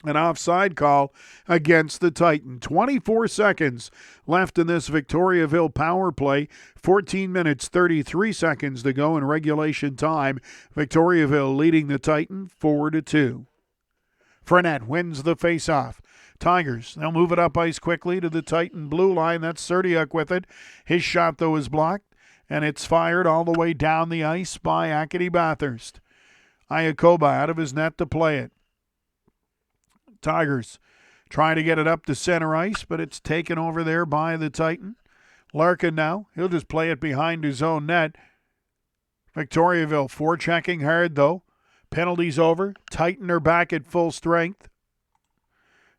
A: an offside call against the Titan. 24 seconds left in this Victoriaville power play. 14 minutes, 33 seconds to go in regulation time. Victoriaville leading the Titan 4-2. Frenette wins the faceoff. Tigers, they'll move it up ice quickly to the Titan blue line. That's Serdiuk with it. His shot, though, is blocked, and it's fired all the way down the ice by Acadie-Bathurst. Iakoba out of his net to play it. Tigers trying to get it up to center ice, but it's taken over there by the Titan. Larkin now. He'll just play it behind his own net. Victoriaville forechecking hard, though. Penalties over. Titan are back at full strength.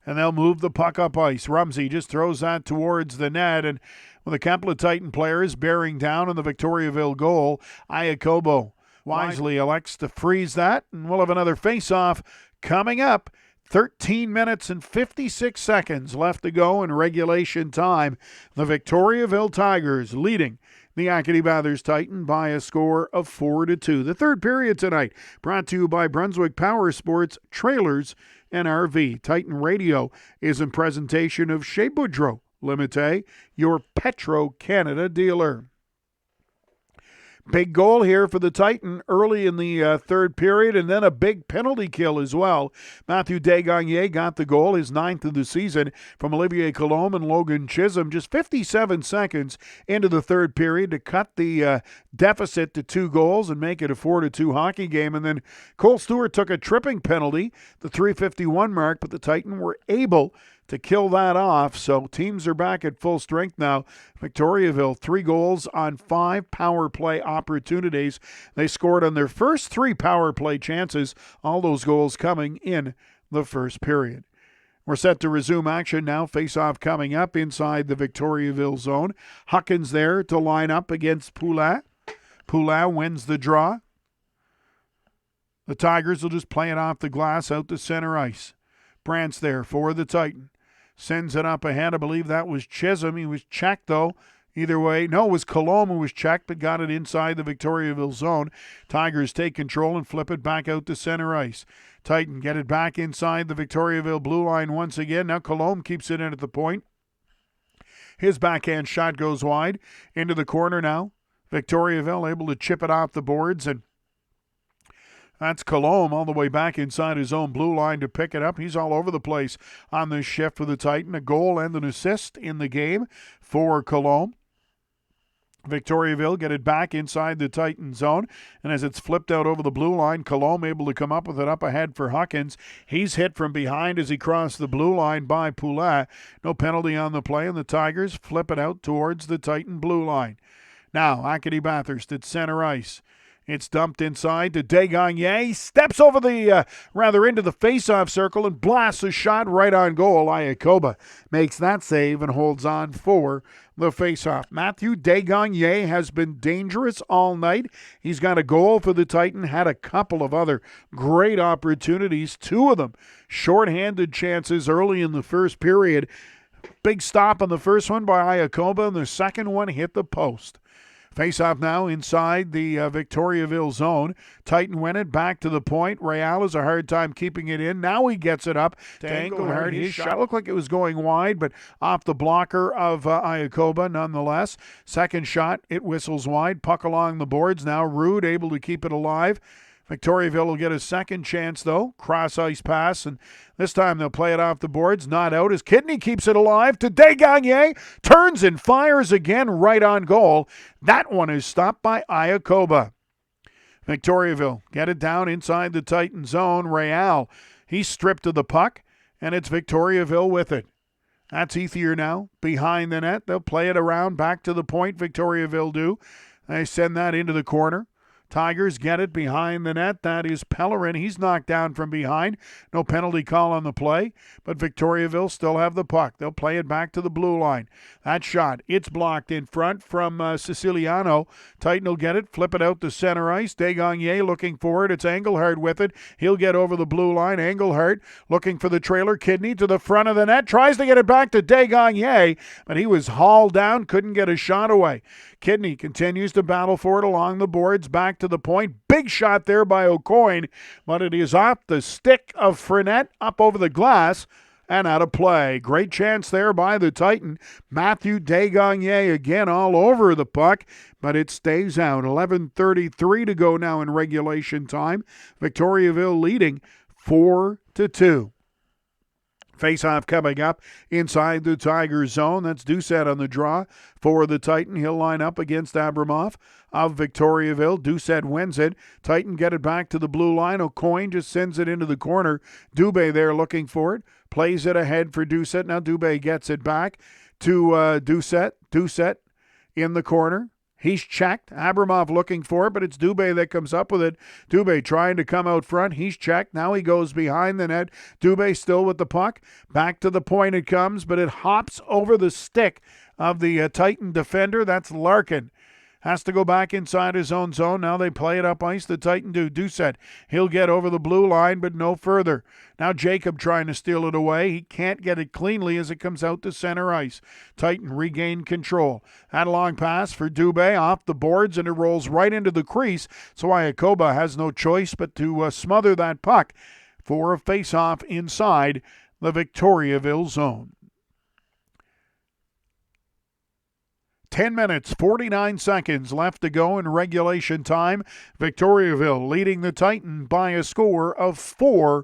A: And they'll move the puck up ice. Rumsey just throws that towards the net, and with a couple of Titan players bearing down on the Victoriaville goal, Iakobo wisely elects to freeze that, and we'll have another face-off coming up. 13 minutes and 56 seconds left to go in regulation time. The Victoriaville Tigers leading the Acadie-Bathurst Titan by a score of 4-2. The third period tonight brought to you by Brunswick Power Sports Trailers and RV. Titan Radio is in presentation of Chez Boudreau Limited, your Petro-Canada dealer. Big goal here for the Titan early in the third period, and then a big penalty kill as well. Matthew Desgagne got the goal, his 9th of the season, from Olivier Coulombe and Logan Chisholm, just 57 seconds into the third period to cut the deficit to 2 goals and make it a 4-2 hockey game. And then Cole Stewart took a tripping penalty, the 3:51 mark, but the Titan were able to kill that off. So teams are back at full strength now. Victoriaville, 3 goals on 5 power play opportunities. They scored on their first 3 power play chances, all those goals coming in the first period. We're set to resume action now. Face-off coming up inside the Victoriaville zone. Huckins there to line up against Poulin. Poulin wins the draw. The Tigers will just play it off the glass out to center ice. Brant's there for the Titan. Sends it up ahead. I believe that was Chisholm. He was checked, though. Either way, no, it was Coulombe who was checked, but got it inside the Victoriaville zone. Tigers take control and flip it back out to center ice. Titan get it back inside the Victoriaville blue line once again. Now Coulombe keeps it in at the point. His backhand shot goes wide into the corner now. Victoriaville able to chip it off the boards, and that's Coulombe all the way back inside his own blue line to pick it up. He's all over the place on this shift for the Titan. A goal and an assist in the game for Coulombe. Victoriaville get it back inside the Titan zone, and as it's flipped out over the blue line, Coulombe able to come up with it up ahead for Huckins. He's hit from behind as he crossed the blue line by Poulin. No penalty on the play, and the Tigers flip it out towards the Titan blue line. Now, Acadie-Bathurst at center ice. It's dumped inside to Desgagne. Steps over into the face-off circle and blasts a shot right on goal. Iacoba makes that save and holds on for the face-off. Matthew Desgagne has been dangerous all night. He's got a goal for the Titan, had a couple of other great opportunities, 2 of them shorthanded chances early in the first period. Big stop on the first one by Iacoba, and the second one hit the post. Face-off now inside the Victoriaville zone. Titan win it back to the point. Real has a hard time keeping it in. Now he gets it up to Engelhardt. His shot looked like it was going wide, but off the blocker of Iacoba nonetheless. Second shot, it whistles wide. Puck along the boards now. Rude able to keep it alive. Victoriaville will get a second chance, though. Cross-ice pass, and this time they'll play it off the boards. Not out as Kidney keeps it alive to Desgagne. Turns and fires again right on goal. That one is stopped by Iacoba. Victoriaville get it down inside the Titan zone. Real, he's stripped of the puck, and it's Victoriaville with it. That's Ethier now behind the net. They'll play it around back to the point. Victoriaville do. They send that into the corner. Tigers get it behind the net. That is Pellerin. He's knocked down from behind. No penalty call on the play, but Victoriaville still have the puck. They'll play it back to the blue line. That shot, it's blocked in front from Siciliano. Titan will get it, flip it out to center ice. Desgagne looking for it. It's Engelhardt with it. He'll get over the blue line. Engelhardt looking for the trailer. Kidney to the front of the net. Tries to get it back to Desgagne, but he was hauled down. Couldn't get a shot away. Kidney continues to battle for it along the boards, back to the point. Big shot there by O'Coin, but it is off the stick of Frenette, up over the glass, and out of play. Great chance there by the Titan. Matthew Desgagne again all over the puck, but it stays out. 11:33 to go now in regulation time. Victoriaville leading 4-2. Face-off coming up inside the Tigers zone. That's Doucette on the draw for the Titan. He'll line up against Abramoff of Victoriaville. Doucette wins it. Titan get it back to the blue line. O'Coin just sends it into the corner. Dubé there looking for it. Plays it ahead for Doucette. Now Dubé gets it back to Doucette. Doucette in the corner. He's checked. Abramoff looking for it, but it's Dubé that comes up with it. Dubé trying to come out front. He's checked. Now he goes behind the net. Dubé still with the puck. Back to the point it comes, but it hops over the stick of the Titan defender. That's Larkin. Has to go back inside his own zone. Now they play it up ice. The Titan do. Doucette, he'll get over the blue line, but no further. Now Jacob trying to steal it away. He can't get it cleanly as it comes out to center ice. Titan regain control. That long pass for Dubé off the boards, and it rolls right into the crease. So Iacoba has no choice but to smother that puck for a face-off inside the Victoriaville zone. 10 minutes, 49 seconds left to go in regulation time. Victoriaville leading the Titan by a score of 4-2.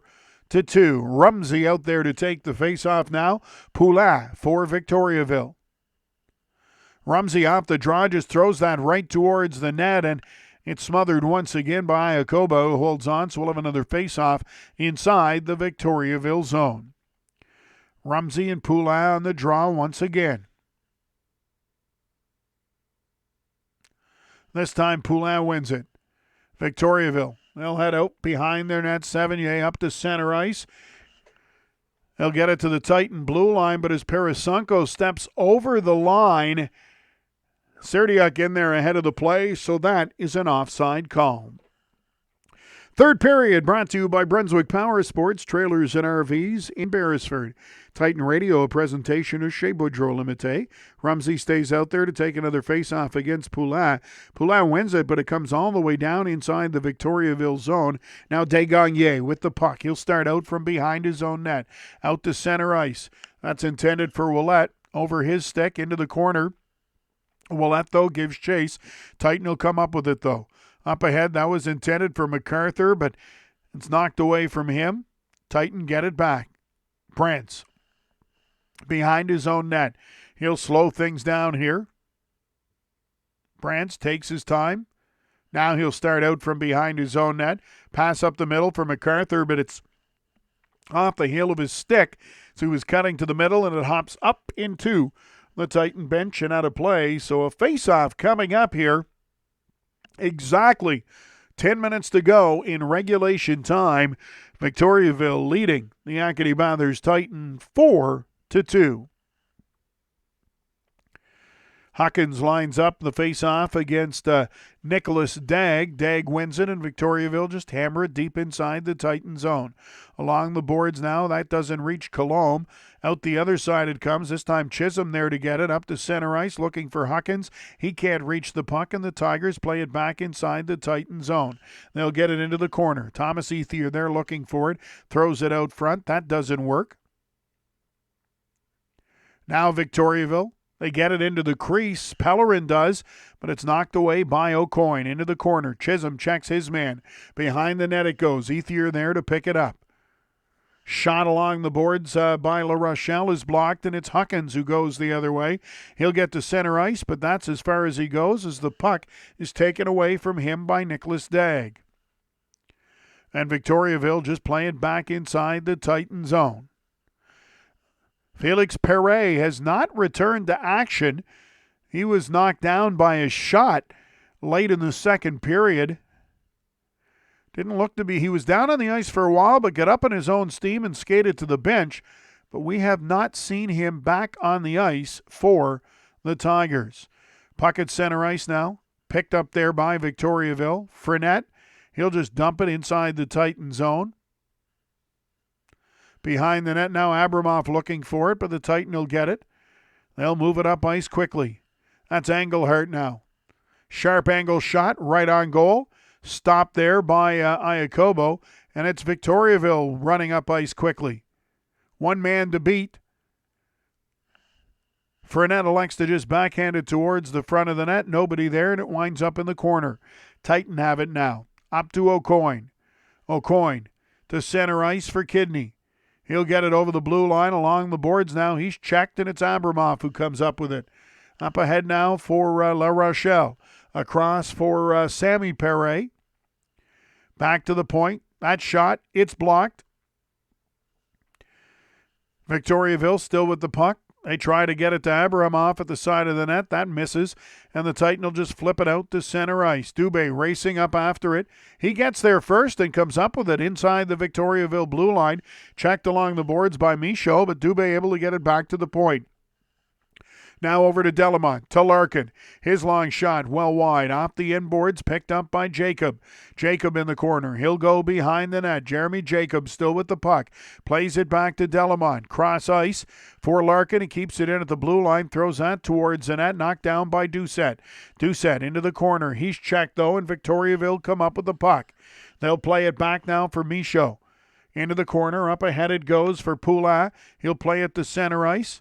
A: Rumsey out there to take the face-off now. Poulin for Victoriaville. Rumsey off the draw, just throws that right towards the net, and it's smothered once again by Iacobo, who holds on, so we'll have another face-off inside the Victoriaville zone. Rumsey and Poulin on the draw once again. This time Poulin wins it. Victoriaville, they'll head out behind their net. Sevigny up to center ice. They'll get it to the Titan blue line, but as Parasunko steps over the line, Serdiak in there ahead of the play, so that is an offside call. Third period brought to you by Brunswick Power Sports, Trailers and RVs in Beresford. Titan Radio, a presentation of Chez Boudreau Limité. Rumsey stays out there to take another face-off against Poulin. Poulin wins it, but it comes all the way down inside the Victoriaville zone. Now Desgagnés with the puck. He'll start out from behind his own net. Out to center ice. That's intended for Ouellette. Over his stick into the corner. Ouellette, though, gives chase. Titan will come up with it, though. Up ahead, that was intended for MacArthur, but it's knocked away from him. Titan get it back. Brantz behind his own net. He'll slow things down here. Brantz takes his time. Now he'll start out from behind his own net. Pass up the middle for MacArthur, but it's off the heel of his stick. So he was cutting to the middle, and it hops up into the Titan bench and out of play. So a face-off coming up here. Exactly 10 minutes to go in regulation time. Victoriaville leading the Acadie-Bathurst Titan 4-2. Huckins lines up the face-off against Nicholas Dagg. Dagg wins it, and Victoriaville just hammer it deep inside the Titan zone. Along the boards now, that doesn't reach Colombe. Out the other side it comes. This time Chisholm there to get it. Up to center ice looking for Huckins. He can't reach the puck, and the Tigers play it back inside the Titan zone. They'll get it into the corner. Thomas Ethier there looking for it. Throws it out front. That doesn't work. Now Victoriaville. They get it into the crease. Pellerin does, but it's knocked away by O'Coin. Into the corner. Chisholm checks his man. Behind the net it goes. Ethier there to pick it up. Shot along the boards by La Rochelle is blocked, and it's Huckins who goes the other way. He'll get to center ice, but that's as far as he goes as the puck is taken away from him by Nicholas Dagg. And Victoriaville just playing back inside the Titan zone. Felix Perret has not returned to action. He was knocked down by a shot late in the second period. Didn't look to be, he was down on the ice for a while, but got up on his own steam and skated to the bench. But we have not seen him back on the ice for the Tigers. Puck at center ice now. Picked up there by Victoriaville. Frenette, he'll just dump it inside the Titan zone. Behind the net now, Abramoff looking for it, but the Titan will get it. They'll move it up ice quickly. That's Engelhardt now. Sharp angle shot right on goal. Stopped there by Iacobo, and it's Victoriaville running up ice quickly. One man to beat. Frenette elects to just backhand it towards the front of the net. Nobody there, and it winds up in the corner. Titan have it now. Up to O'Coin. O'Coin to center ice for Kidney. He'll get it over the blue line along the boards now. He's checked, and it's Abramoff who comes up with it. Up ahead now for La Rochelle. Across for Sammy Perret. Back to the point. That shot, it's blocked. Victoriaville still with the puck. They try to get it to Abramoff at the side of the net. That misses, and the Titan will just flip it out to center ice. Dubé racing up after it. He gets there first and comes up with it inside the Victoriaville blue line. Checked along the boards by Michaud, but Dubé able to get it back to the point. Now over to Delamont, to Larkin. His long shot well wide. Off the inboards, picked up by Jacob. Jacob in the corner. He'll go behind the net. Jeremy Jacob still with the puck. Plays it back to Delamont. Cross ice for Larkin. He keeps it in at the blue line. Throws that towards the net. Knocked down by Doucette. Doucette into the corner. He's checked though, and Victoriaville come up with the puck. They'll play it back now for Michaud. Into the corner. Up ahead it goes for Poulin. He'll play it to center ice.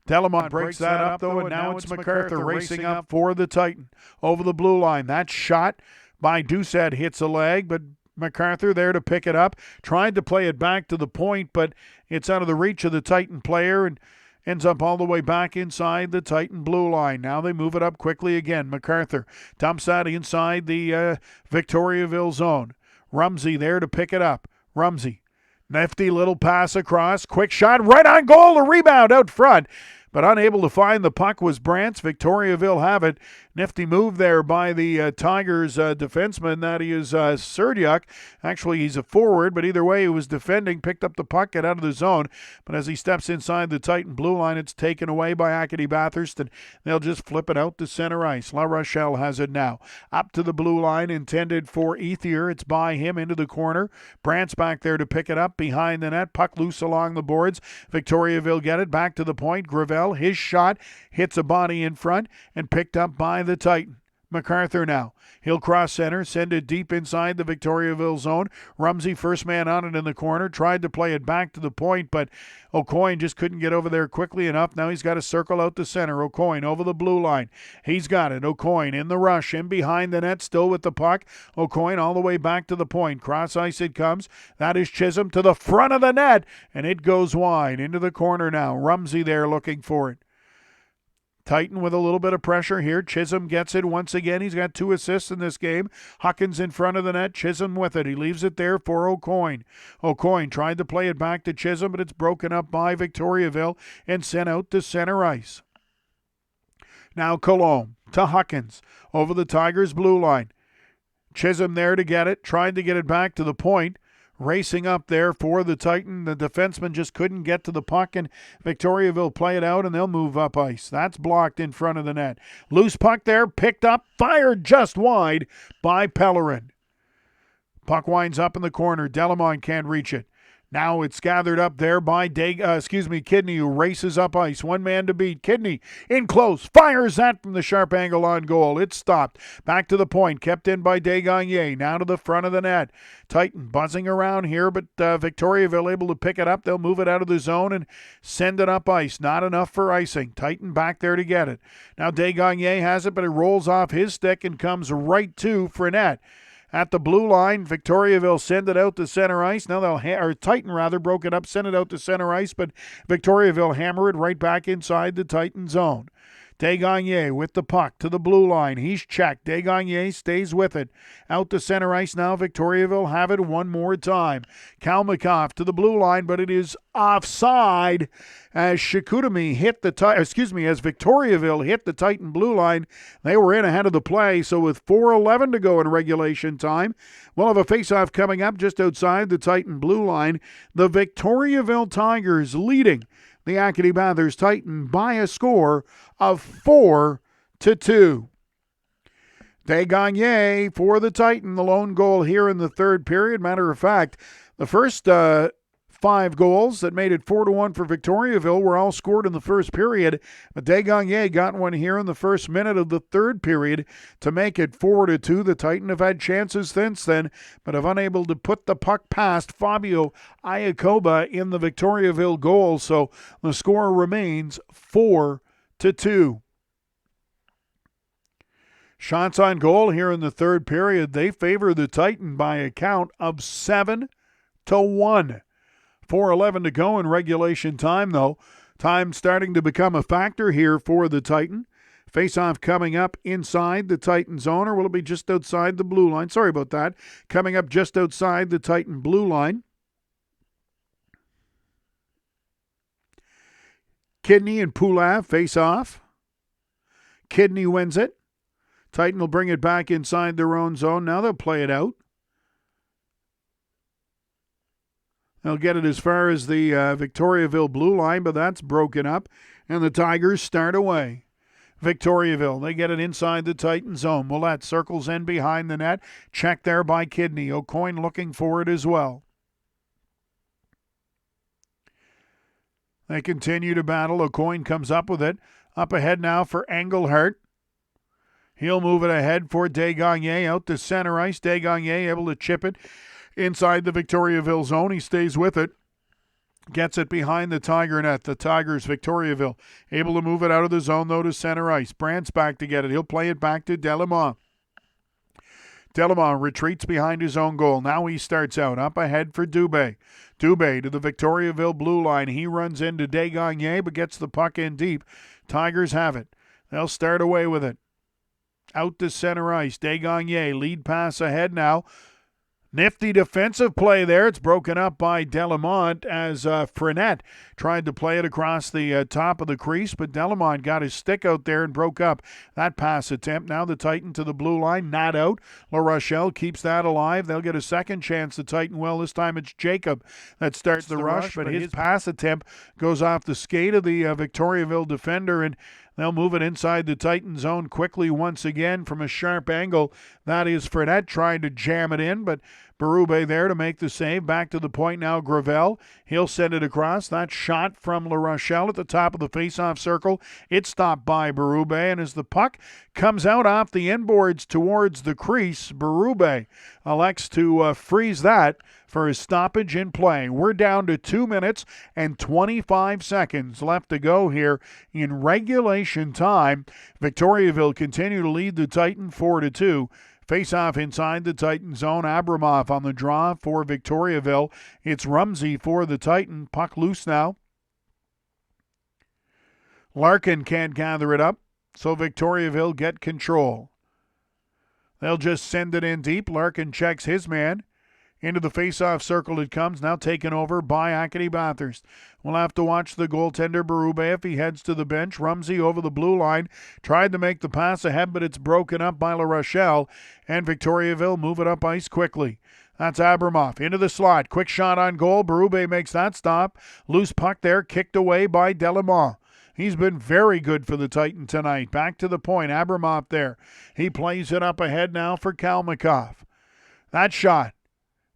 A: Delamont breaks that up, though, and now it's MacArthur racing up for the Titan. Over the blue line. That shot by Doucette hits a leg, but MacArthur there to pick it up. Tried to play it back to the point, but it's out of the reach of the Titan player and ends up all the way back inside the Titan blue line. Now they move it up quickly again. MacArthur dumps that inside the Victoriaville zone. Rumsey there to pick it up. Rumsey. Nifty little pass across. Quick shot. Right on goal. The rebound out front. But unable to find the puck was Brantz. Victoriaville have it. Nifty move there by the Tigers defenseman. That is Serdiuk. Actually, he's a forward, but either way, he was defending, picked up the puck, got out of the zone. But as he steps inside the Titan blue line, it's taken away by Acadie-Bathurst, and they'll just flip it out to center ice. La Rochelle has it now. Up to the blue line, intended for Ethier. It's by him into the corner. Brantz back there to pick it up behind the net. Puck loose along the boards. Victoriaville get it back to the point. Gravel, his shot, hits a body in front and picked up by the Titan. MacArthur now. He'll cross center, send it deep inside the Victoriaville zone. Rumsey, first man on it in the corner, tried to play it back to the point, but O'Coin just couldn't get over there quickly enough. Now he's got to circle out the center. O'Coin over the blue line. He's got it. O'Coin in the rush, in behind the net, still with the puck. O'Coin all the way back to the point. Cross ice it comes. That is Chisholm to the front of the net, and it goes wide into the corner now. Rumsey there looking for it. Titan with a little bit of pressure here. Chisholm gets it once again. He's got 2 assists in this game. Huckins in front of the net. Chisholm with it. He leaves it there for O'Coin. O'Coin tried to play it back to Chisholm, but it's broken up by Victoriaville and sent out to center ice. Now Colomb to Huckins over the Tigers blue line. Chisholm there to get it. Tried to get it back to the point. Racing up there for the Titan. The defenseman just couldn't get to the puck, and Victoriaville play it out, and they'll move up ice. That's blocked in front of the net. Loose puck there, picked up, fired just wide by Pellerin. Puck winds up in the corner. Delamont can't reach it. Now it's gathered up there by Kidney, who races up ice. One man to beat. Kidney in close. Fires that from the sharp angle on goal. It's stopped. Back to the point. Kept in by Desgagnés. Now to the front of the net. Titan buzzing around here, but Victoriaville able to pick it up. They'll move it out of the zone and send it up ice. Not enough for icing. Titan back there to get it. Now Desgagnés has it, but it rolls off his stick and comes right to Frenette. At the blue line, Victoriaville send it out to center ice. Now Titan broke it up, send it out to center ice, but Victoriaville hammer it right back inside the Titan zone. Desgagnés with the puck to the blue line. He's checked. Desgagnés stays with it. Out to center ice now. Victoriaville have it one more time. Kalmikoff to the blue line, but it is offside as Shikutami hit as Victoriaville hit the Titan blue line. They were in ahead of the play, so with 4:11 to go in regulation time, we'll have a face-off coming up just outside the Titan blue line. The Victoriaville Tigers leading the Acadie-Bathurst Titan by a score of 4-2. Desgagnés for the Titan, the lone goal here in the third period. Matter of fact, the first 5 goals that made it 4-1 for Victoriaville were all scored in the first period. But Desgagnés got one here in the first minute of the third period to make it 4-2. The Titan have had chances since then, but have unable to put the puck past Fabio Iacoba in the Victoriaville goal. So the score remains 4-2. Shots on goal here in the third period. They favor the Titan by a count of 7-1. 4:11 to go in regulation time, though. Time starting to become a factor here for the Titan. Face-off coming up inside the Titan zone, or will it be just outside the blue line? Sorry about that. Coming up just outside the Titan blue line. Kidney and Poulin face off. Kidney wins it. Titan will bring it back inside their own zone. Now they'll play it out. They'll get it as far as the Victoriaville blue line, but that's broken up, and the Tigers start away. Victoriaville, they get it inside the Titan zone. Willette circles in behind the net. Checked there by Kidney. O'Coin looking for it as well. They continue to battle. O'Coin comes up with it. Up ahead now for Engelhardt. He'll move it ahead for Desgagnés out to center ice. Desgagnés able to chip it inside the Victoriaville zone. He stays with it. Gets it behind the Tiger net. The Tigers, Victoriaville, able to move it out of the zone, though, to center ice. Brandt's back to get it. He'll play it back to Delamont. Delamont retreats behind his own goal. Now he starts out. Up ahead for Dubé. Dubé to the Victoriaville blue line. He runs into Desgagnés, but gets the puck in deep. Tigers have it. They'll start away with it. Out to center ice. Desgagnés, lead pass ahead now. Nifty defensive play there. It's broken up by Delamont as Frenette tried to play it across the top of the crease, but Delamont got his stick out there and broke up that pass attempt. Now the Titan to the blue line, not out. La Rochelle keeps that alive. They'll get a second chance. The Titan will. This time it's Jacob that starts the rush, but his pass attempt goes off the skate of the Victoriaville defender, and they'll move it inside the Titan zone quickly once again from a sharp angle. That is Frenette trying to jam it in, but Berube there to make the save. Back to the point now, Gravel. He'll send it across. That shot from La Rochelle at the top of the faceoff circle. It's stopped by Berube, and as the puck comes out off the inboards towards the crease, Berube elects to freeze that for his stoppage in play. We're down to 2 minutes and 25 seconds left to go here in regulation time. Victoriaville continue to lead the Titan 4-2. Face-off inside the Titan zone. Abramov on the draw for Victoriaville. It's Rumsey for the Titan. Puck loose now. Larkin can't gather it up, so Victoriaville get control. They'll just send it in deep. Larkin checks his man. Into the face-off circle it comes, now taken over by Acadie-Bathurst. We'll have to watch the goaltender Berube if he heads to the bench. Rumsey over the blue line, tried to make the pass ahead, but it's broken up by La Rochelle, and Victoriaville move it up ice quickly. That's Abramov into the slot. Quick shot on goal. Berube makes that stop. Loose puck there, kicked away by Delamont. He's been very good for the Titan tonight. Back to the point. Abramov there. He plays it up ahead now for Kalmikov. That shot.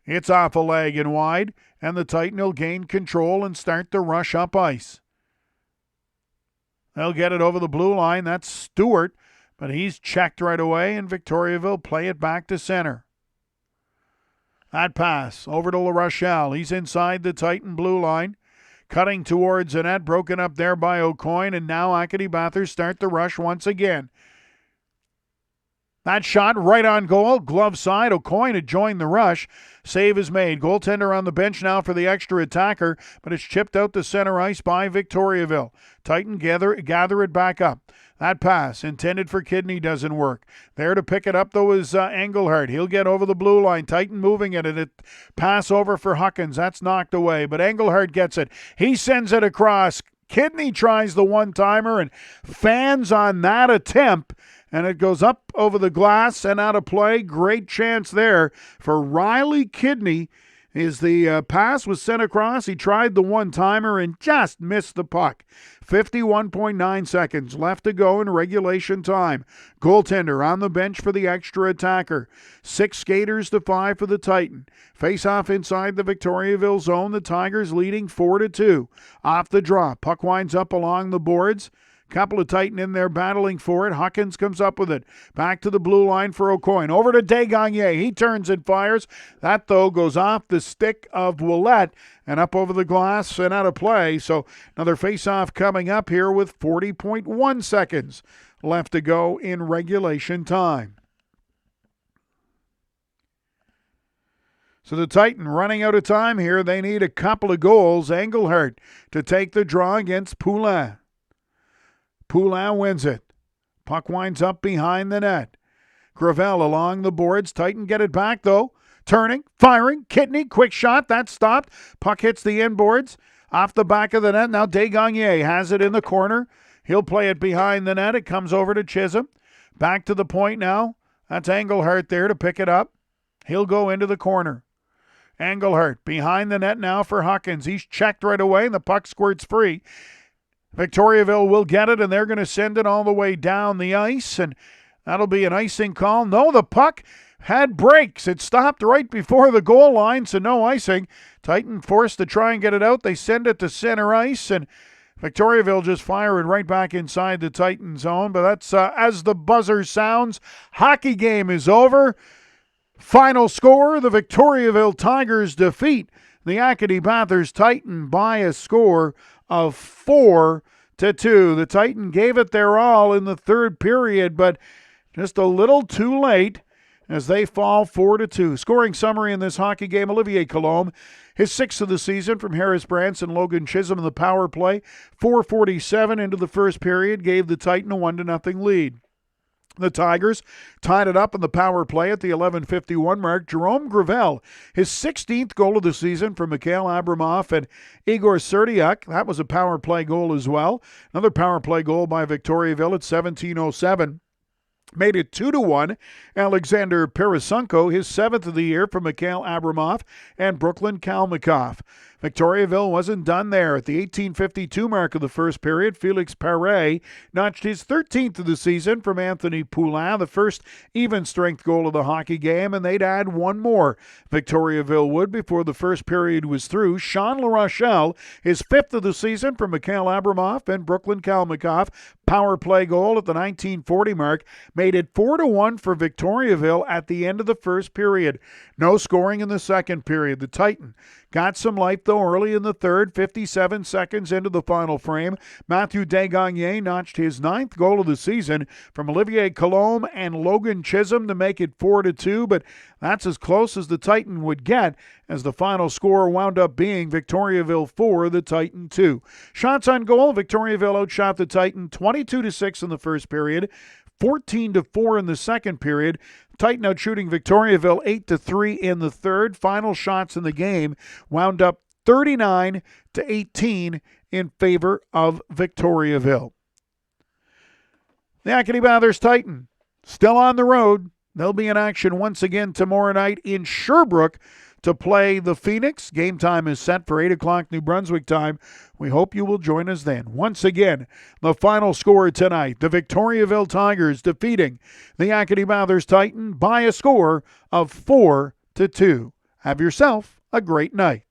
A: It's off a leg and wide, and the Titan will gain control and start to rush up ice. They'll get it over the blue line. That's Stewart, but he's checked right away, and Victoriaville play it back to center. That pass over to La Rochelle. He's inside the Titan blue line. Cutting towards the net, broken up there by O'Coin, and now Acadie-Bathurst start the rush once again. That shot right on goal, glove side. O'Coin had joined the rush. Save is made. Goaltender on the bench now for the extra attacker, but it's chipped out to center ice by Victoriaville. Titan gather it back up. That pass intended for Kidney doesn't work. There to pick it up, though, is Engelhardt. He'll get over the blue line. Titan moving it, and it pass over for Huckins. That's knocked away, but Engelhardt gets it. He sends it across. Kidney tries the one-timer and fans on that attempt, and it goes up over the glass and out of play. Great chance there for Riley Kidney. The pass was sent across. He tried the one-timer and just missed the puck. 51.9 seconds left to go in regulation time. Goaltender on the bench for the extra attacker. 6 skaters to 5 for the Titan. Face-off inside the Victoriaville zone. The Tigers leading 4-2. Off the draw. Puck winds up along the boards. Couple of Titan in there battling for it. Huckins comes up with it. Back to the blue line for O'Coin. Over to Desgagnés. He turns and fires. That, though, goes off the stick of Ouellette and up over the glass and out of play. So another face-off coming up here with 40.1 seconds left to go in regulation time. So the Titan running out of time here. They need a couple of goals. Engelhardt to take the draw against Poulin. Poulin wins it. Puck winds up behind the net. Gravel along the boards. Titan get it back, though. Turning, firing, Kidney, quick shot. That's stopped. Puck hits the inboards. Off the back of the net. Now Desgagnés has it in the corner. He'll play it behind the net. It comes over to Chisholm. Back to the point now. That's Engelhardt there to pick it up. He'll go into the corner. Engelhardt behind the net now for Huckins. He's checked right away, and the puck squirts free. Victoriaville will get it, and they're going to send it all the way down the ice, and that'll be an icing call. No, the puck had brakes. It stopped right before the goal line, so no icing. Titan forced to try and get it out. They send it to center ice, and Victoriaville just fire it right back inside the Titan zone. But that's as the buzzer sounds. Hockey game is over. Final score, the Victoriaville Tigers defeat the Acadie-Bathurst Titan by a score of 4-2. The Titan gave it their all in the third period, but just a little too late as they fall 4-2. Scoring summary in this hockey game: Olivier Colombe, his 6th of the season from Harris Branson. Logan Chisholm in the power play. 4:47 into the first period gave the Titan a 1-0 lead. The Tigers tied it up in the power play at the 11:51 mark. Jerome Gravel, his 16th goal of the season from Mikhail Abramoff and Igor Serdiak. That was a power play goal as well. Another power play goal by Victoriaville at 17:07. Made it 2-1. Alexander Parasunko, his 7th of the year from Mikhail Abramoff and Brooklyn Kalmikoff. Victoriaville wasn't done there. At the 18:52 mark of the first period, Felix Paré notched his 13th of the season from Anthony Poulin, the first even-strength goal of the hockey game, and they'd add one more. Victoriaville would before the first period was through. Sean LaRochelle, his 5th of the season from Mikhail Abramoff and Brooklyn Kalmikoff, power play goal at the 19:40 mark, made it 4-1 for Victoriaville at the end of the first period. No scoring in the second period. The Titan got some life, though, early in the third, 57 seconds into the final frame. Matthew Desgagne notched his 9th goal of the season from Olivier Colombe and Logan Chisholm to make it 4-2, but that's as close as the Titan would get, as the final score wound up being Victoriaville 4, the Titan 2. Shots on goal: Victoriaville outshot the Titan 22-6 in the first period, 14-4 in the second period. Titan out shooting Victoriaville 8-3 in the third. Final shots in the game wound up 39-18 in favor of Victoriaville. The Acadie-Bathurst Titan still on the road. They'll be in action once again tomorrow night in Sherbrooke to play the Phoenix. Game time is set for 8 o'clock New Brunswick time. We hope you will join us then. Once again, the final score tonight: the Victoriaville Tigers defeating the Acadie-Bathurst Titan by a score of 4-2. Have yourself a great night.